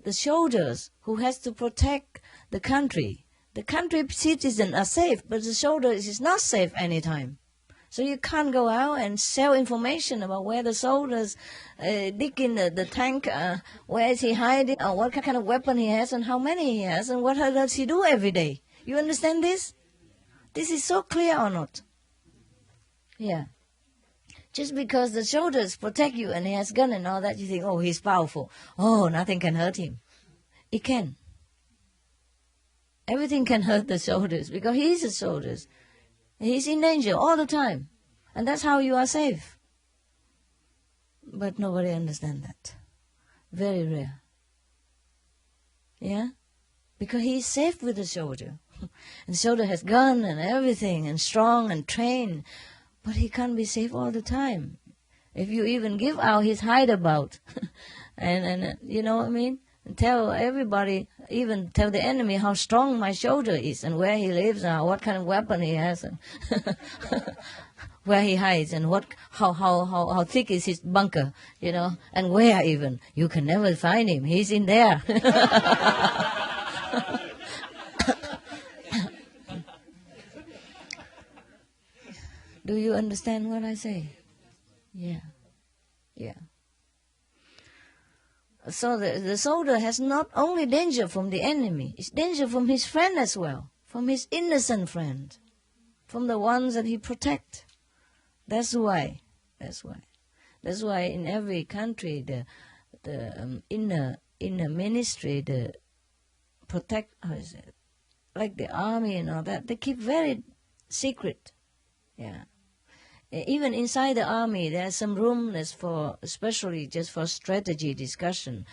The soldiers who has to protect the country citizens are safe, but the soldiers is not safe anytime. So you can't go out and sell information about where the soldiers dig in the tank, where is he hiding, or what kind of weapon he has, and how many he has, and what does he do every day. You understand this? This is so clear or not? Yeah. Just because the soldiers protect you and he has gun and all that, you think, oh, he's powerful. Oh, nothing can hurt him. It can. Everything can hurt the soldiers because he's a soldier. He's in danger all the time. And that's how you are safe. But nobody understands that. Very rare. Yeah? Because he's safe with the soldier. And the soldier has gun and everything and strong and trained. But he can't be safe all the time. If you even give out his hideabout, and you know what I mean? And tell everybody, even tell the enemy how strong my soldier is and where he lives and what kind of weapon he has and where he hides and how thick is his bunker, you know, and where even. You can never find him. He's in there. Do you understand what I say? Yeah. Yeah. So the soldier has not only danger from the enemy, it's danger from his friend as well, from his innocent friend, from the ones that he protects. That's why in every country the inner ministry, the protect, how is it, like the army and all that, they keep very secret. Yeah. Even inside the army, there's some room that's for, especially just for strategy discussion.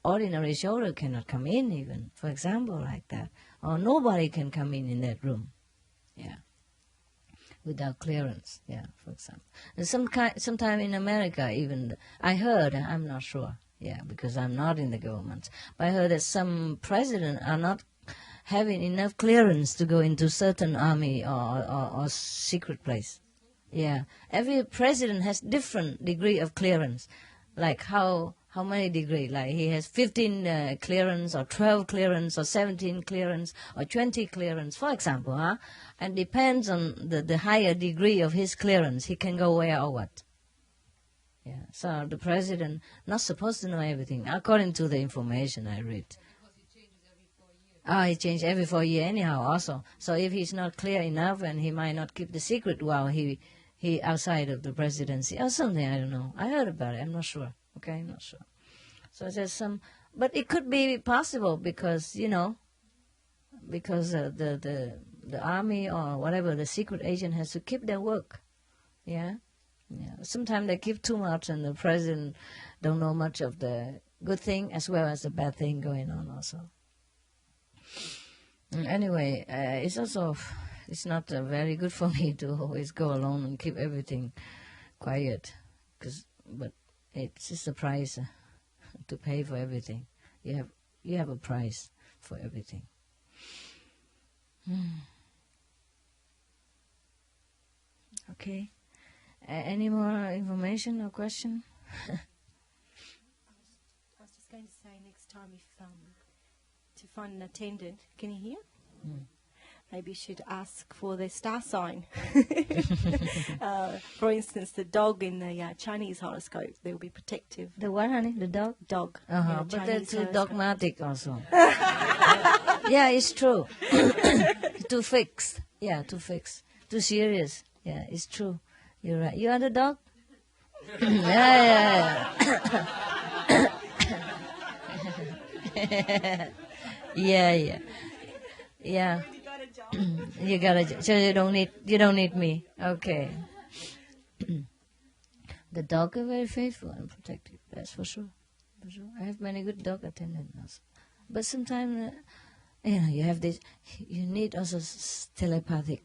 Ordinary soldier cannot come in even, for example, like that. Or nobody can come in that room. Yeah. Without clearance, yeah, for example. And sometime in America even, I heard, I'm not sure, yeah, because I'm not in the government, but I heard that some presidents are not having enough clearance to go into certain army or secret place. Yeah, every president has different degree of clearance. Like how many degree? Like he has 15 clearance or 12 clearance or 17 clearance or 20 clearance, for example. And depends on the higher degree of his clearance, he can go where or what. Yeah, so the president not supposed to know everything, according to the information I read. He changes every 4 years anyhow also. So if he's not clear enough and he might not keep the secret while he outside of the presidency or something, I don't know. I heard about it, I'm not sure. Okay, I'm not sure. So there's some, but it could be possible because, you know, because the army or whatever, the secret agent has to keep their work. Yeah? Yeah. Sometimes they keep too much and the president don't know much of the good thing as well as the bad thing going on also. Anyway, it's not very good for me to always go alone and keep everything quiet, but it's just a price to pay for everything. You have a price for everything. Okay. Any more information or question? I was just going to say next time to find an attendant. Can you hear? Maybe you should ask for the star sign. For instance, the dog in the Chinese horoscope, they will be protective. The what, honey? The dog? Dog. Uh-huh. in the But Chinese that's too horoscope. dogmatic also. Yeah, it's true. Too fixed. Yeah, too fixed. Too serious. Yeah, it's true. You're right. You are the dog? Yeah. Yeah. You got a job. So you don't need me. Okay. The dog are very faithful and protective. That's for sure. For sure. I have many good dog attendants also. But sometimes, you have this. You need also telepathic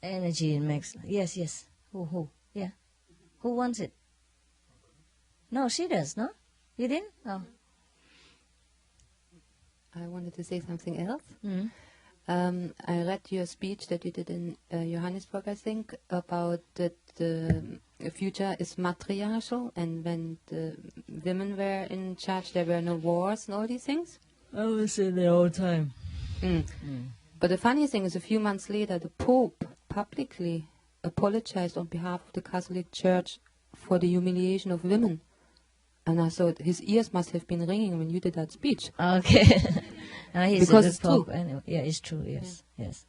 energy in Max. Yes. Who? Yeah. Who wants it? No, she does. No, you didn't. Oh. I wanted to say something else. Mm. I read your speech that you did in Johannesburg, I think, about that the future is matriarchal, and when the women were in charge, there were no wars and all these things. I was saying the whole time. But the funny thing is, a few months later, the Pope publicly apologized on behalf of the Catholic Church for the humiliation of women. And I thought his ears must have been ringing when you did that speech. Okay. He's because a it's good Pope. true. Anyway. Yeah, it's true. Yes.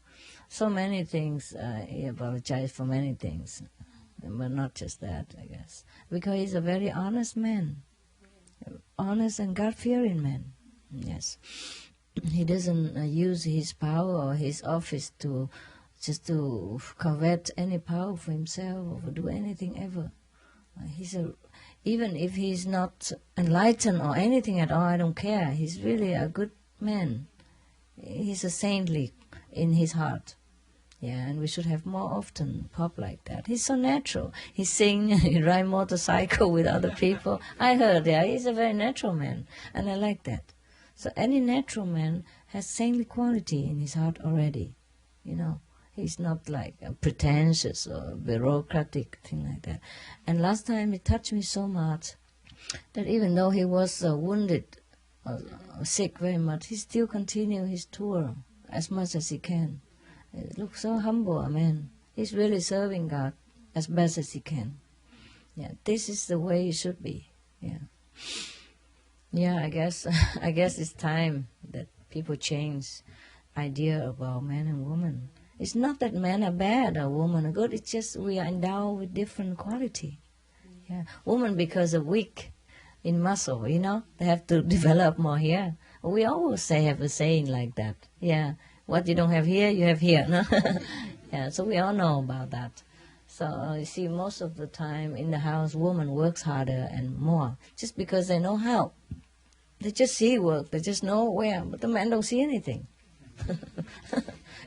So many things. He apologized for many things, but not just that, I guess, because he's a very honest man, honest and God-fearing man. Yes, he doesn't use his power or his office to covet any power for himself or do anything ever. Even if he's not enlightened or anything at all, I don't care. He's really a good man. He's a saintly in his heart. Yeah, and we should have more often Pop like that. He's so natural. He sing, he ride motorcycle with other people. I heard, he's a very natural man, and I like that. So any natural man has saintly quality in his heart already. He's not like pretentious or bureaucratic, thing like that. And last time it touched me so much that even though he was wounded, sick very much, he still continued his tour as much as he can. He looks so humble, man. He's really serving God as best as he can. Yeah, this is the way it should be. Yeah, I guess it's time that people change idea about man and woman. It's not that men are bad or women are good. It's just we are endowed with different quality. Yeah, women because they're weak in muscle, they have to develop more here. We always have a saying like that. Yeah, what you don't have here, you have here. No? Yeah, so we all know about that. So you see, most of the time in the house, woman works harder and more just because they know how. They just see work. They just know where, but the men don't see anything.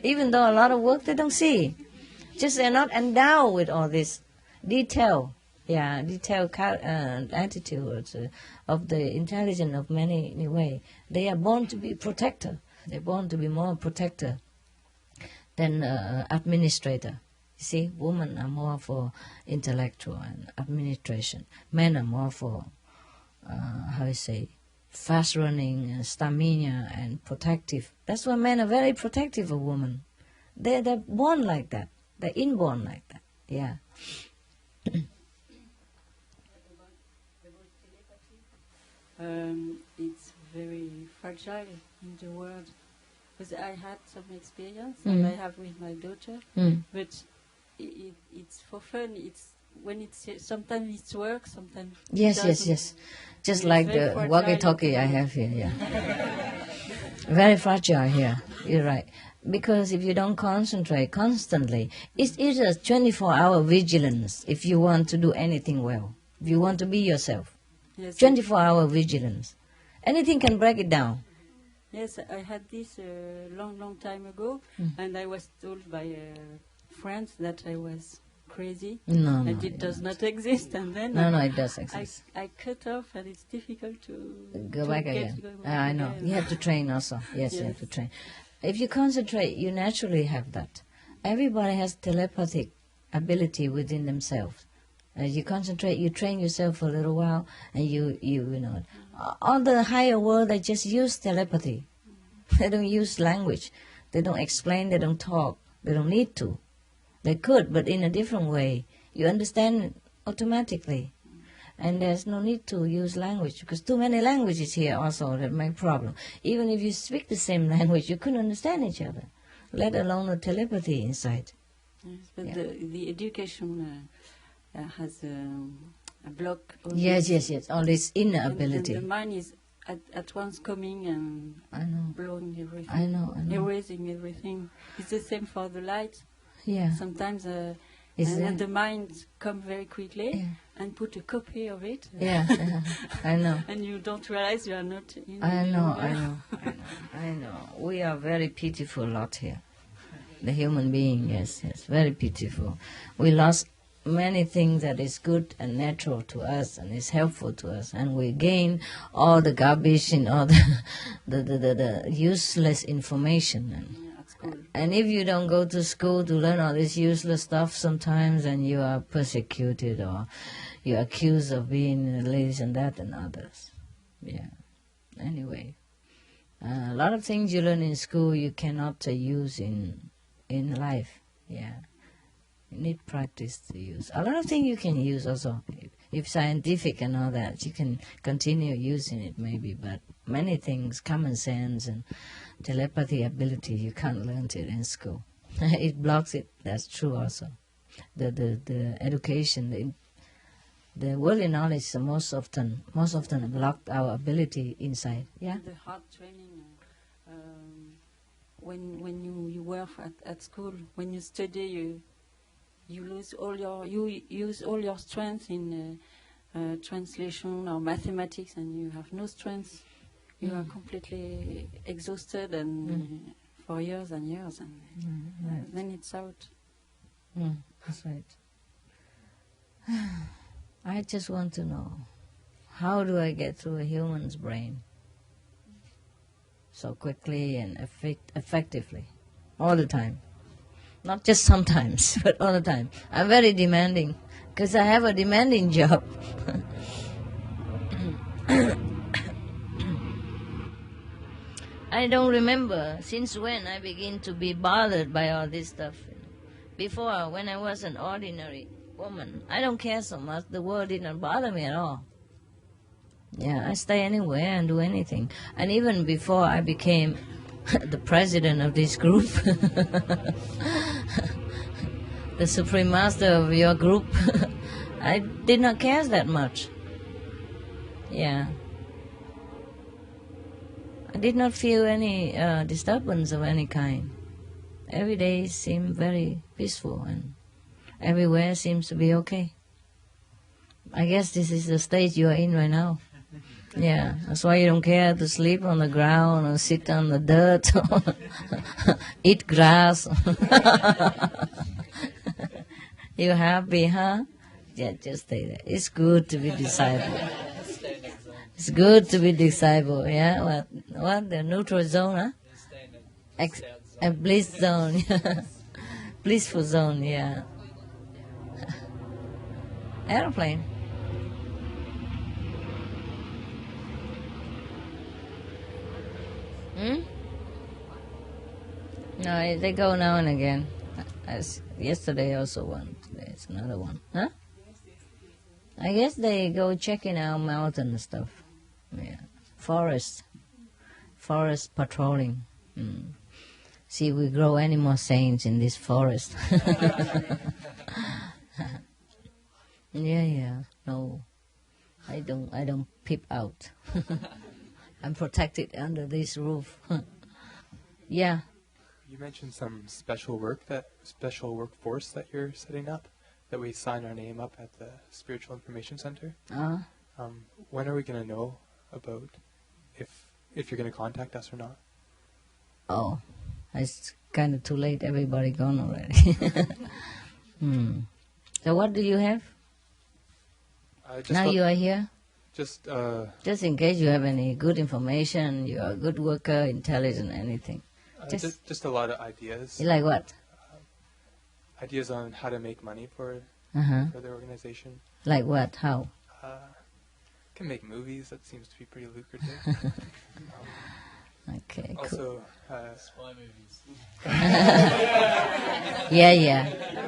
Even though a lot of work they don't see. Just they're not endowed with all this detailed attitudes of the intelligence of many way. They are born to be protector. They're born to be more protector than administrator. You see, women are more for intellectual and administration. Men are more for, fast running, stamina, and protective. That's why men are very protective of women. They're born like that. They're inborn like that. Yeah. It's very fragile in the world. Because I had some experience, and I have with my daughter, but it's for fun. Sometimes it's work, sometimes Yes. Just like the walkie-talkie I have here, yeah. Very fragile here, you're right. Because if you don't concentrate constantly, it's a 24-hour vigilance if you want to do anything well. If you want to be yourself. Yes, 24-hour vigilance. Anything can break it down. Yes, I had this long time ago, and I was told by friends that I was crazy, No, it does not exist. And then it does exist. I cut off, and it's difficult to go back again. I know. You have to train also. Yes, you have to train. If you concentrate, you naturally have that. Everybody has telepathic ability within themselves. As you concentrate, you train yourself for a little while, and you All the higher world, they just use telepathy. They don't use language. They don't explain, they don't talk. They don't need to. They could, but in a different way. You understand it automatically. And there's no need to use language, because too many languages here also that make problem. Even if you speak the same language, you couldn't understand each other, let alone a telepathy inside. Yes, but the education has a block. Yes. All this inner ability. And the mind is at once coming and blowing everything. I know. Erasing everything. It's the same for the light. Yeah. Sometimes and the mind come very quickly and put a copy of it. Yeah, I know. And you don't realize you are not in I know. We are very pitiful lot here. The human being, yes, very pitiful. We lost many things that is good and natural to us and is helpful to us, and we gain all the garbage and all the useless information. And if you don't go to school to learn all this useless stuff sometimes, and you are persecuted or you're accused of being this and that and others. Yeah. Anyway, a lot of things you learn in school you cannot use in life. Yeah. You need practice to use. A lot of things you can use also. If scientific and all that, you can continue using it maybe, but many things, common sense and telepathy ability, you can't learn it in school. It blocks it. That's true also. The education, the worldly knowledge most often blocked our ability inside. Yeah. The hard training. When you work at school, when you study, you use all your strength in translation or mathematics, and you have no strength. You are completely exhausted and for years and years, and then it's out. That's right. I just want to know, how do I get through a human's brain so quickly and effectively, all the time? Not just sometimes, but all the time. I'm very demanding, because I have a demanding job. I don't remember since when I began to be bothered by all this stuff. Before, when I was an ordinary woman, I don't care so much. The world didn't bother me at all. Yeah, I stay anywhere and do anything. And even before I became the president of this group, the supreme master of your group, I did not care that much. Yeah. I did not feel any disturbance of any kind. Every day seemed very peaceful, and everywhere seems to be okay. I guess this is the stage you are in right now. Yeah, that's why you don't care to sleep on the ground or sit on the dirt or eat grass. You happy, huh? Yeah, just stay there. It's good to be disciple. It's good to be disciple, yeah? What? The neutral zone, huh? A bliss zone, blissful zone, yeah. Airplane. No, they go now and again. As yesterday also one. There's another one. Huh? I guess they go checking out mountain and stuff. Yeah. Forest patrolling. See if we grow any more saints in this forest. Yeah. No. I don't peep out. I'm protected under this roof. Yeah. You mentioned some special workforce that you're setting up, that we sign our name up at the Spiritual Information Center. When are we going to know about if you're going to contact us or not? Oh, it's kind of too late. Everybody gone already. So what do you have? Now you are here? Just in case you have any good information, you are a good worker, intelligent, anything. Just a lot of ideas. Like what? Ideas on how to make money for the organization. Like what? How? can make movies. That seems to be pretty lucrative. Okay, also, spy movies.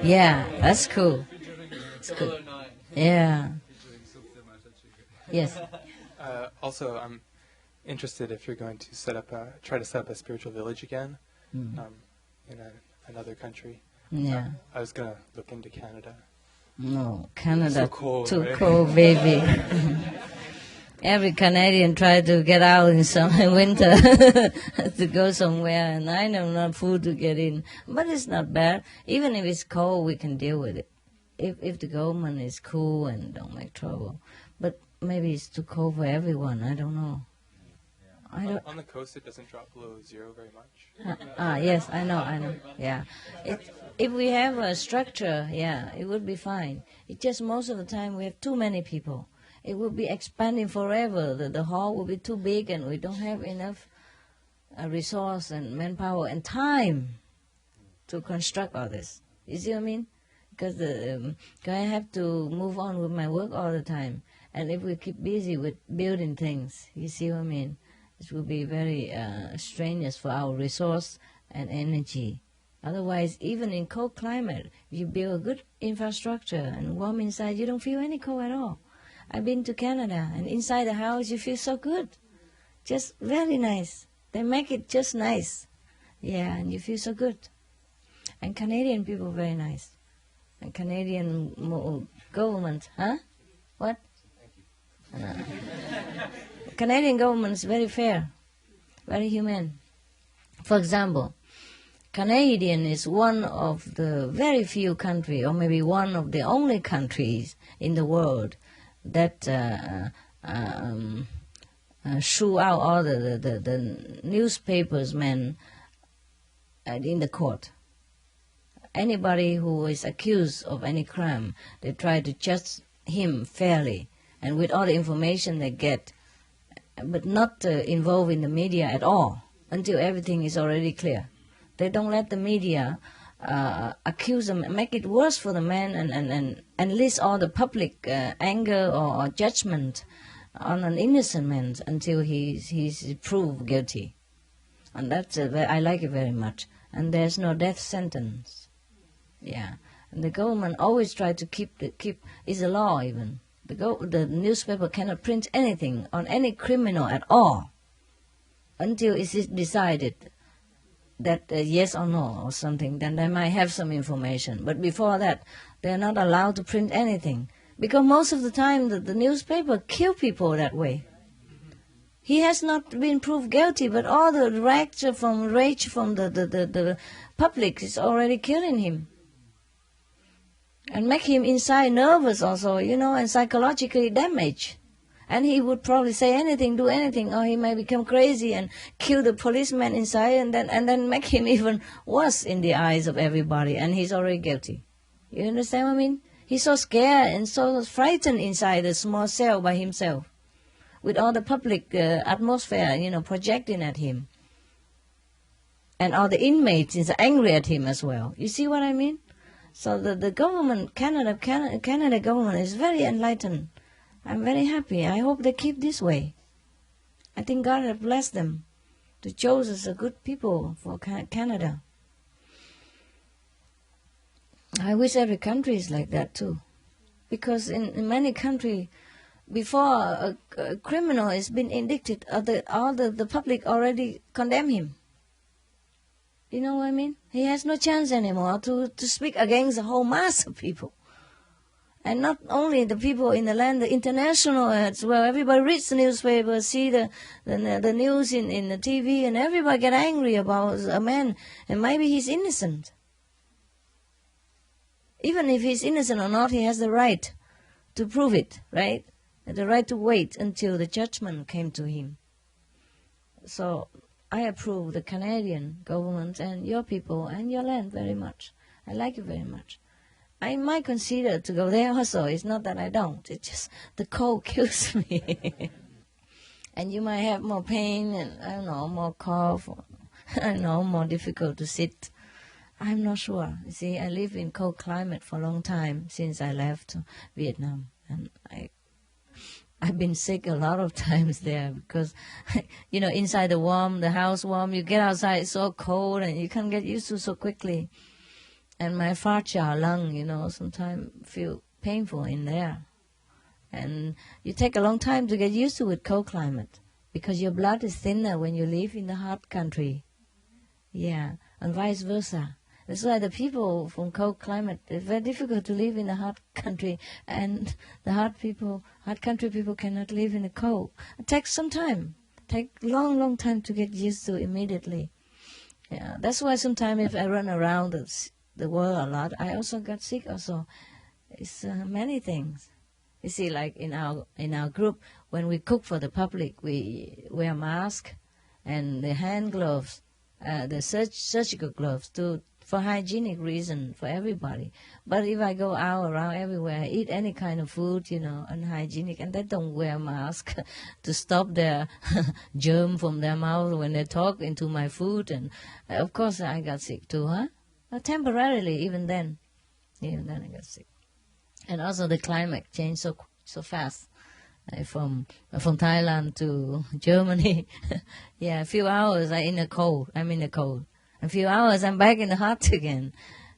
yeah, that's cool. It's good. Yeah. Yes. Also, I'm interested if you're going to try to set up a spiritual village again in another country. Yeah. I was going to look into Canada. No, Canada, so cold, too right? cold, baby. Every Canadian tried to get out in winter to go somewhere, and I have enough food to get in. But it's not bad. Even if it's cold, we can deal with it. If the government is cool and don't make trouble. But maybe it's too cold for everyone. I don't know. On the coast, it doesn't drop below 0 very much. Yes, I know. Yeah. If we have a structure, it would be fine. It's just most of the time we have too many people. It will be expanding forever. The hall will be too big, and we don't have enough resource and manpower and time to construct all this. You see what I mean? Because I have to move on with my work all the time. And if we keep busy with building things, you see what I mean? It will be very strenuous for our resource and energy. Otherwise, even in cold climate, if you build a good infrastructure and warm inside, you don't feel any cold at all. I've been to Canada, and inside the house you feel so good. Just very nice. They make it just nice. Yeah, and you feel so good. And Canadian people very nice. And Canadian government, huh? What? Canadian government is very fair, very humane. For example, Canadian is one of the very few countries, or maybe one of the only countries in the world that shoo out all the newspapers men in the court. Anybody who is accused of any crime, they try to judge him fairly and with all the information they get, but not involve in the media at all until everything is already clear. They don't let the media accuse them, make it worse for the man, and enlist all the public anger or judgment on an innocent man until he's proved guilty. And that's I like it very much. And there's no death sentence. Yeah, and the government always try to keep is a law even. The newspaper cannot print anything on any criminal at all until it is decided that yes or no or something, then they might have some information. But before that, they're not allowed to print anything. Because most of the time, the newspaper kill people that way. He has not been proved guilty, but all the rage from the public is already killing him. And make him inside nervous also, and psychologically damaged. And he would probably say anything, do anything, or he may become crazy and kill the policeman inside, and then make him even worse in the eyes of everybody, and he's already guilty. You understand what I mean? He's so scared and so frightened inside a small cell by himself, with all the public atmosphere, projecting at him. And all the inmates is angry at him as well. You see what I mean? So the government, Canada government is very enlightened. I'm very happy. I hope they keep this way. I think God has blessed them to choose us a good people for Canada. I wish every country is like that too. Because in many countries, before a criminal has been indicted, all the public already condemn him. You know what I mean? He has no chance anymore to speak against the whole mass of people. And not only the people in the land, the international as well. Everybody reads the newspaper, see the news in the TV, and everybody get angry about a man. And maybe he's innocent. Even if he's innocent or not, he has the right to prove it, right? The right to wait until the judgment came to him. So I approve the Canadian government and your people and your land very much. I like it very much. I might consider to go there also. It's not that I don't. It's just the cold kills me. And you might have more pain and, I don't know, more cough. Or, I don't know, more difficult to sit. I'm not sure. You see, I live in cold climate for a long time since I left Vietnam. And I've been sick a lot of times there because, inside the house warm, you get outside, it's so cold and you can't get used to so quickly. And my facha lung, sometimes feel painful in there. And you take a long time to get used to it, cold climate, because your blood is thinner when you live in the hot country. Yeah, and vice versa. That's why the people from cold climate, it's very difficult to live in a hot country, and the hot country people cannot live in the cold. It takes some time. It takes long time to get used to immediately. Yeah, that's why sometimes if I run around the world a lot, I also got sick also. It's many things. You see, like in our group, when we cook for the public, we wear masks and the hand gloves, the surgical gloves for hygienic reason for everybody. But if I go out around everywhere, I eat any kind of food, unhygienic, and they don't wear mask to stop their germ from their mouth when they talk into my food. And of course I got sick too, huh? Temporarily, even then I got sick. And also the climate changed so fast. From Thailand to Germany, yeah, a few hours I'm in the cold. A few hours I'm back in the hot again,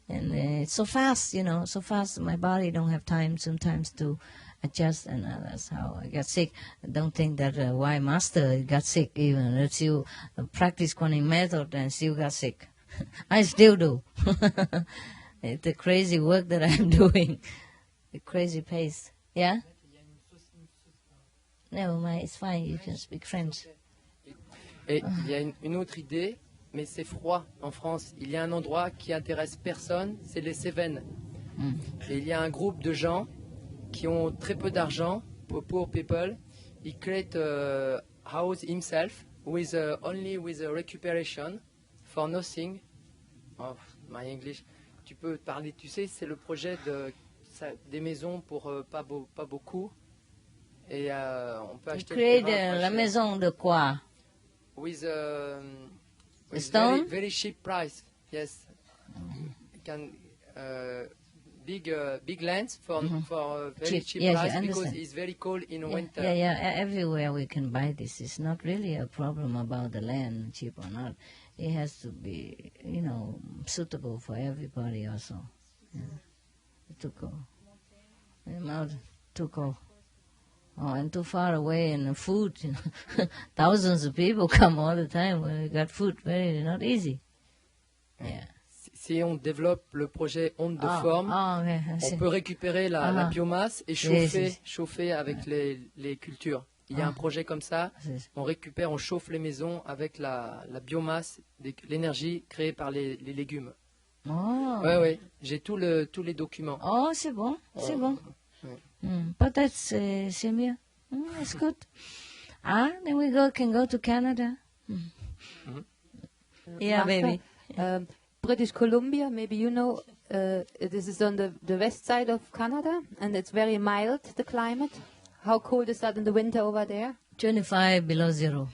and it's so fast, so fast. My body don't have time sometimes to adjust, and that's how I got sick. I don't think that why master got sick even. That you practice Kuan Yin method and still got sick. I still do. It's the crazy work that I'm doing, the crazy pace. Yeah. Never mind, it's fine. You can speak French. Et il y a une autre idée, mais c'est froid en France. Il y a un endroit qui intéresse personne, c'est les Cévennes. Et il y a un groupe de gens qui ont très peu d'argent, poor people. He create a house himself with only with a recuperation for nothing. Oh, my English. Tu peux parler, tu sais, c'est le projet des maisons pour pas beaucoup. Et on peut acheter la maison de quoi? With stone? Very cheap price. Yes. Can big lands for very cheap price because it's very cold in winter. Yeah. Everywhere we can buy this. It's not really a problem about the land, cheap or not. It has to be, suitable for everybody also. Yeah. Too cold. Not too cold. Oh, and too far away, and the food, thousands of people come all the time. When we got food, very not easy. Yeah. Si on développe le projet onde de forme, on peut récupérer la biomasse et chauffer avec les cultures. Il y a un projet comme ça, on chauffe les maisons avec la biomasse, l'énergie créée par les légumes. Oh. Ouais, j'ai tous les documents. Oh, c'est bon. Peut-être c'est mieux. It's good. Then we can go to Canada. Yeah, baby. British Columbia, maybe you know, this is on the west side of Canada, and it's very mild, the climate. How cold is that in the winter over there? 25 below zero.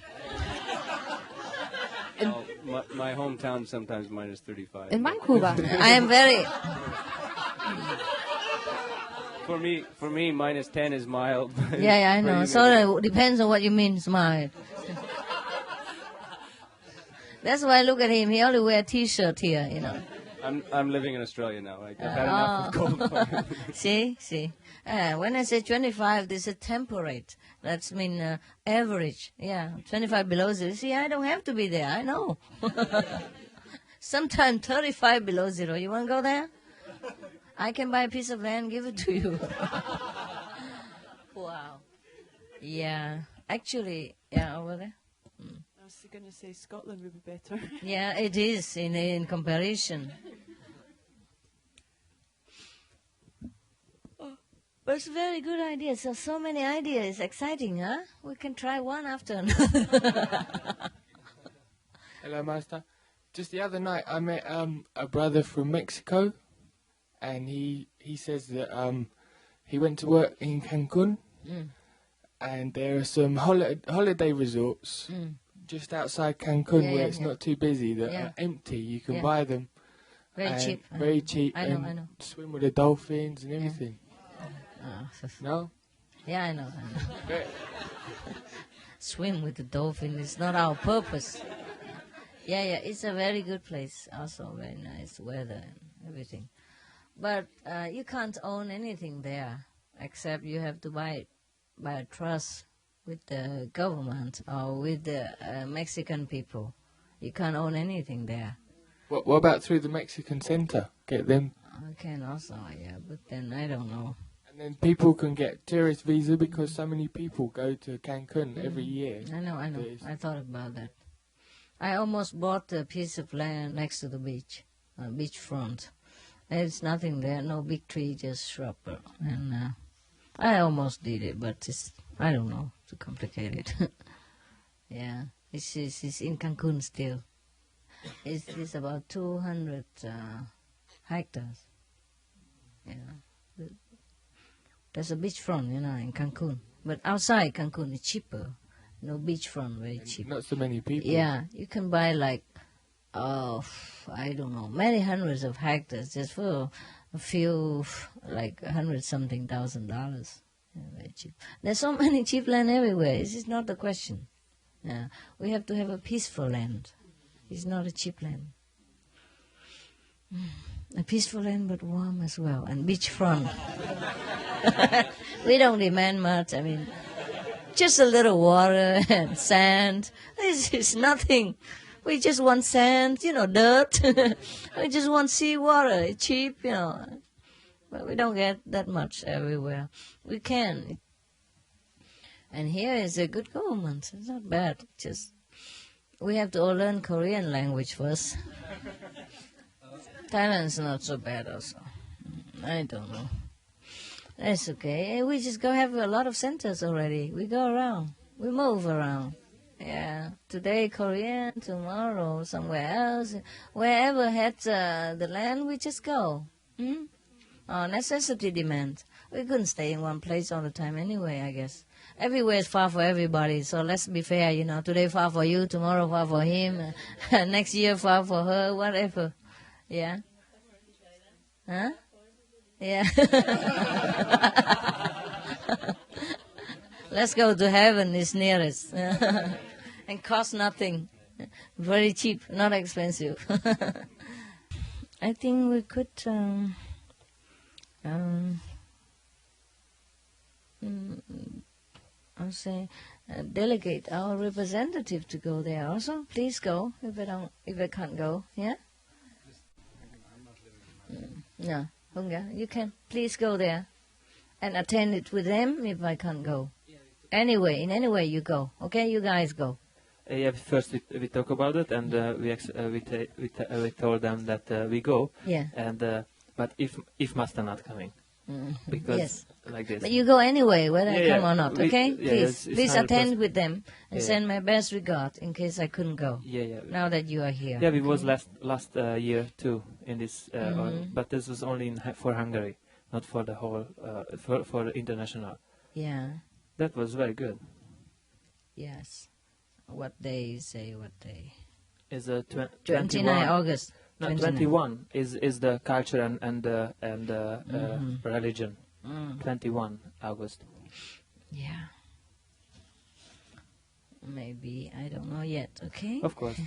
My hometown sometimes minus 35. In Vancouver. I am very... For me, minus 10 is mild. Yeah, I know. So it depends on what you mean, mild. That's why I look at him. He only wears a T-shirt here, I'm living in Australia now. I've had enough of cold climate. See. When I say 25, this is temperate. That's mean average. Yeah, 25 below zero. See, I don't have to be there. I know. Sometimes 35 below zero. You want to go there? I can buy a piece of land, give it to you. Wow. Yeah. Actually, over there. I was going to say Scotland would be better. Yeah, it is in comparison. But it's a very good idea. So many ideas. Exciting, huh? We can try one after another. Hello, Master. Just the other night, I met a brother from Mexico, and he says that he went to work in Cancun, and there are some holiday resorts just outside Cancun where it's not too busy that are empty. You can buy them. Very cheap. Very cheap. I know. Swim with the dolphins and everything. No? Yeah, I know. Great. Swim with the dolphin is not our purpose. Yeah, it's a very good place. Also, very nice weather and everything. But you can't own anything there, except you have to buy it by a trust with the government or with the Mexican people. You can't own anything there. What about through the Mexican center? Get them. I can also, yeah, but then I don't know. And then people can get tourist visa because so many people go to Cancun every year. I know. I thought about that. I almost bought a piece of land next to the beach, beachfront. There's nothing there, no big tree, just shrub. And I almost did it, but I don't know, too complicated. Yeah, it's in Cancun still. It's about 200 hectares. Yeah. There's a beachfront, in Cancun. But outside Cancun, it's cheaper. No beachfront, very cheap. Not so many people. Yeah, you can buy like, I don't know, many hundreds of hectares just for a few, like $100-something thousand. Yeah, very cheap. There's so many cheap land everywhere. This is not the question. Yeah, we have to have a peaceful land. It's not a cheap land. A peaceful land, but warm as well, and beachfront. We don't demand much. I mean, just a little water and sand. This is nothing. We just want sand, dirt. We just want seawater. It's cheap, But we don't get that much everywhere. We can. And here is a good government. It's not bad. Just we have to all learn Korean language first. Thailand's not so bad also. I don't know. That's okay. We just go have a lot of centers already. We go around. We move around. Yeah. Today Korean, tomorrow somewhere else. Wherever had the land, we just go. Necessity demand. We couldn't stay in one place all the time anyway, I guess. Everywhere is far for everybody, so let's be fair, Today far for you, tomorrow far for him, next year far for her, whatever. Yeah? Huh? Yeah. Let's go to heaven, it's nearest. And cost nothing. Very cheap, not expensive. I think we could I'll say delegate our representative to go there also. Please go if I can't go. Yeah? No, Hunga, you can please go there and attend it with them if I can't go. Anyway, in any way you go. Okay, you guys go. Yeah, first we talk about it, and we told them that we go. Yeah. And but if master not coming, because yes. Like this. But you go anyway, whether I come or not. Okay, it's please attend with them and send my best regard in case I couldn't go. Yeah. Now that you are here. Yeah, we was last year too in this, but this was only for Hungary, not for the whole for the international. Yeah. That was very good. Yes. What day say? What day? Is 29 August. No, 21 is the culture and religion. 21 August. Yeah. Maybe, I don't know yet, okay? Of course.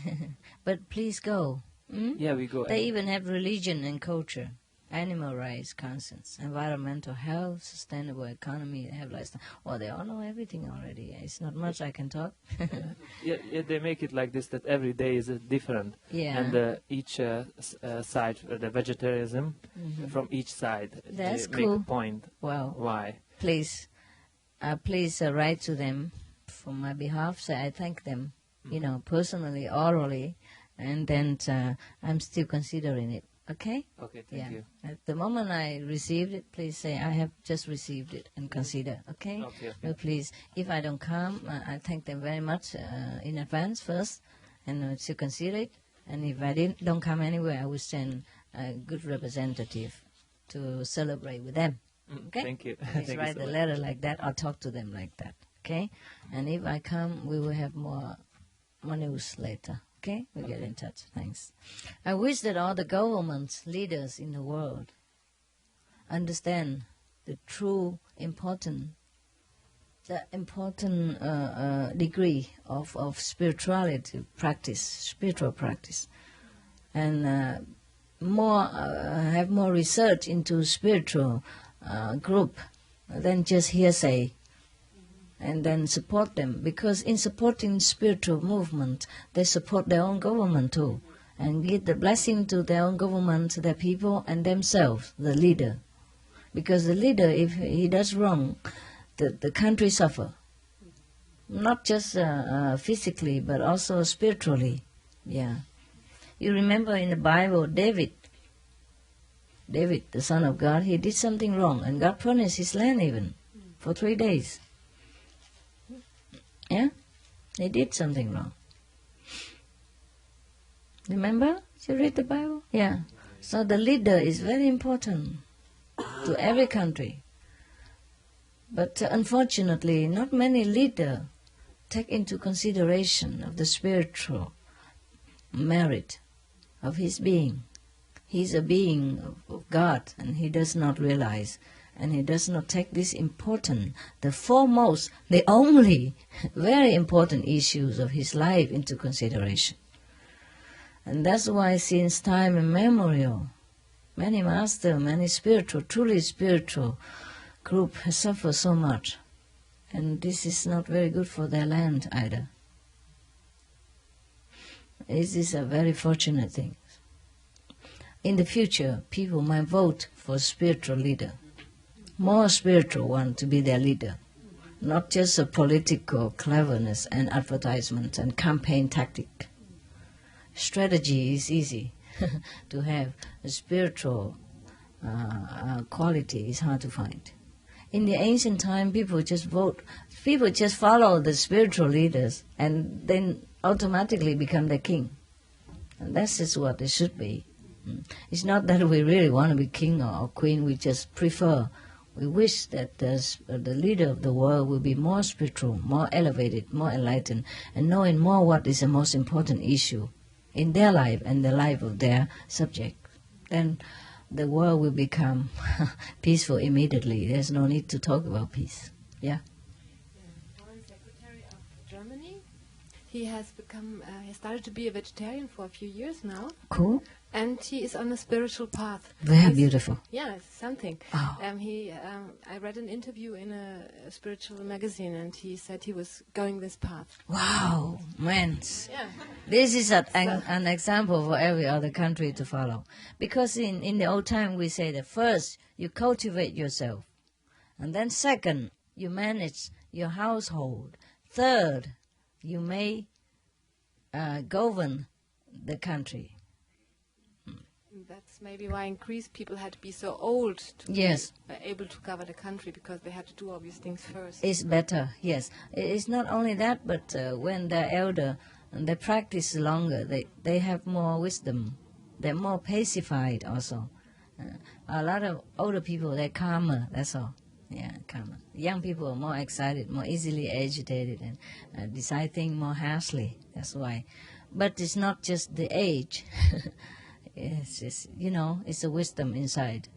But please go. Yeah, we go. They even have religion and culture, animal rights, conscience, environmental health, sustainable economy, they have lifestyle. Well, they all know everything already. It's not much I can talk. Yeah, they make it like this, that every day is different. Yeah. And each side, the vegetarianism, from each side, that's they cool. make a point. Well, why? Please write to them on my behalf. Say I thank them, personally, orally, and then I'm still considering it. Okay? Okay, thank you. At the moment I received it, please say I have just received it and consider. Okay? Okay. But please, if I don't come, I thank them very much in advance first, and to consider it. And if I don't come anywhere, I will send a good representative to celebrate with them. Okay? Thank you. Please Thank write you so the much. letter like that or talk to them like that. Okay? And if I come, we will have more news later. Okay? We'll get in touch. Thanks. I wish that all the government leaders in the world understand the true importance the important degree of spirituality practice, spiritual practice, and have more research into spiritual group than just hearsay, and then support them, because in supporting spiritual movement, they support their own government too, and give the blessing to their own government, their people, and themselves, the leader. Because the leader, if he does wrong, the country suffer. Not just physically, but also spiritually. Yeah. You remember in the Bible, David, the son of God, he did something wrong, and God punished his land even for 3 days. Yeah? He did something wrong. Remember? You read the Bible? Yeah. So the leader is very important to every country. But unfortunately, not many leaders take into consideration of the spiritual merit of his being. He's a being of God, and he does not realize, and he does not take this important, the foremost, the only, very important issues of his life into consideration. And that's why since time immemorial, many masters, many spiritual, truly spiritual group has suffered so much. And this is not very good for their land either. This is a very fortunate thing. In the future, people might vote for a spiritual leader, more spiritual one to be their leader, not just a political cleverness and advertisement and campaign tactic. Strategy is easy to have. A spiritual quality is hard to find. In the ancient time, people just follow the spiritual leaders and then automatically become the king. And that's just what it should be. It's not that we really want to be king or queen, we just prefer. We wish that the leader of the world will be more spiritual, more elevated, more enlightened, and knowing more what is the most important issue in their life and the life of their subject. Then the world will become peaceful immediately. There's no need to talk about peace. Yeah. Foreign Secretary of Germany, he has started to be a vegetarian for a few years now. Cool. And he is on a spiritual path. Very beautiful. Yeah, it's something. Oh. I read an interview in a spiritual magazine, and he said he was going this path. Wow, man. Yeah. This is an example for every other country to follow. Because in the old time we say that first you cultivate yourself, and then second you manage your household, third you may govern the country. That's maybe why in Greece people had to be so old to be able to govern the country, because they had to do all these things first. It's better, yes. It's not only that, but when they're elder and they practice longer, they have more wisdom. They're more pacified also. A lot of older people, they're calmer, that's all. Yeah, calmer. Young people are more excited, more easily agitated, and decide things more harshly. That's why. But it's not just the age. It's just, it's a wisdom inside.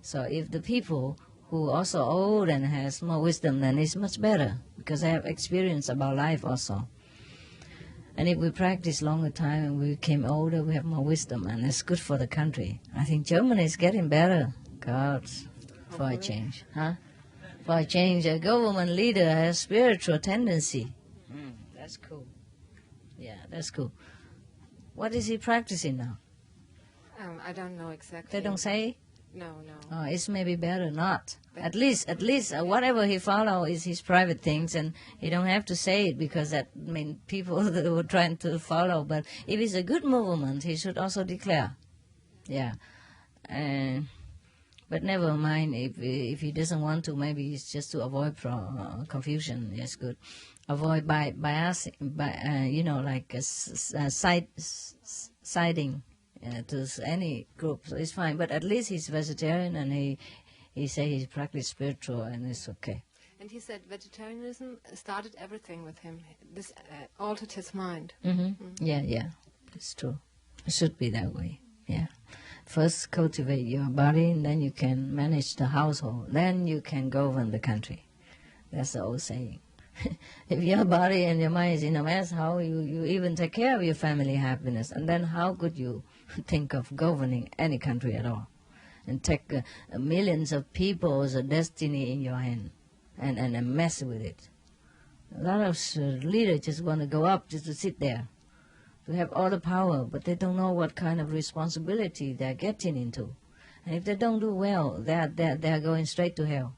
So if the people who are also old and has more wisdom, then it's much better, because they have experience about life also. And if we practice longer time and we became older, we have more wisdom, and it's good for the country. I think Germany is getting better. God, for a change, huh? For a change, a government leader has spiritual tendency. That's cool. Yeah, that's cool. What is he practicing now? I don't know exactly. They don't say? No. Oh, it's maybe better not. At least, whatever he follow is his private things, and he don't have to say it, because that means people that were trying to follow. But if it's a good movement, he should also declare. Yeah. But never mind if he doesn't want to. Maybe it's just to avoid confusion. Yes, good. Avoid bias, like siding. To any group, so it's fine. But at least he's vegetarian, and he say he practice spiritual, and it's okay. And he said vegetarianism started everything with him. This altered his mind. Yeah, it's true. It should be that way. Yeah. First cultivate your body, and then you can manage the household. Then you can govern the country. That's the old saying. If your body and your mind is in a mess, how you even take care of your family happiness? And then how could you think of governing any country at all? And take millions of people's destiny in your hand and mess with it. A lot of leaders just want to go up just to sit there, to have all the power, but they don't know what kind of responsibility they're getting into. And if they don't do well, they're going straight to hell.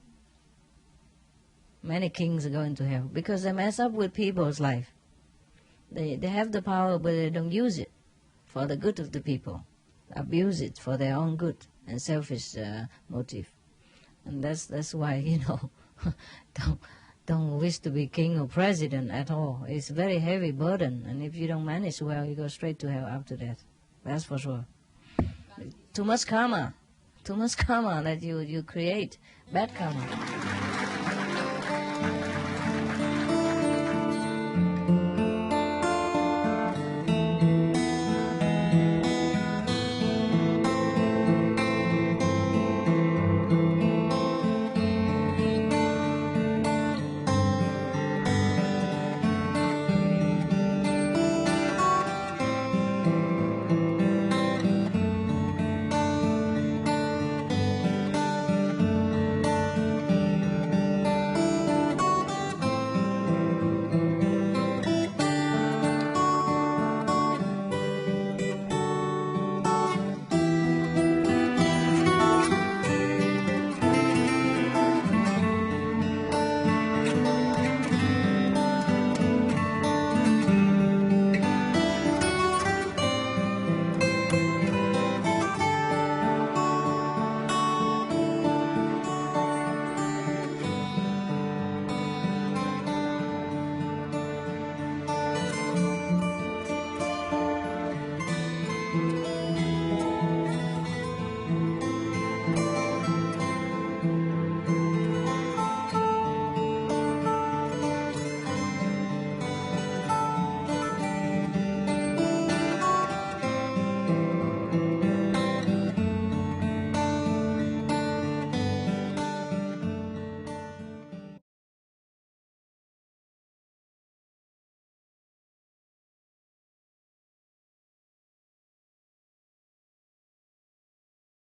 Many kings are going to hell because they mess up with people's life. They have the power, but they don't use it for the good of the people. Abuse it for their own good and selfish motive. And that's why, don't wish to be king or president at all. It's a very heavy burden, and if you don't manage well, you go straight to hell after that. That's for sure. Too much karma that you create, bad karma.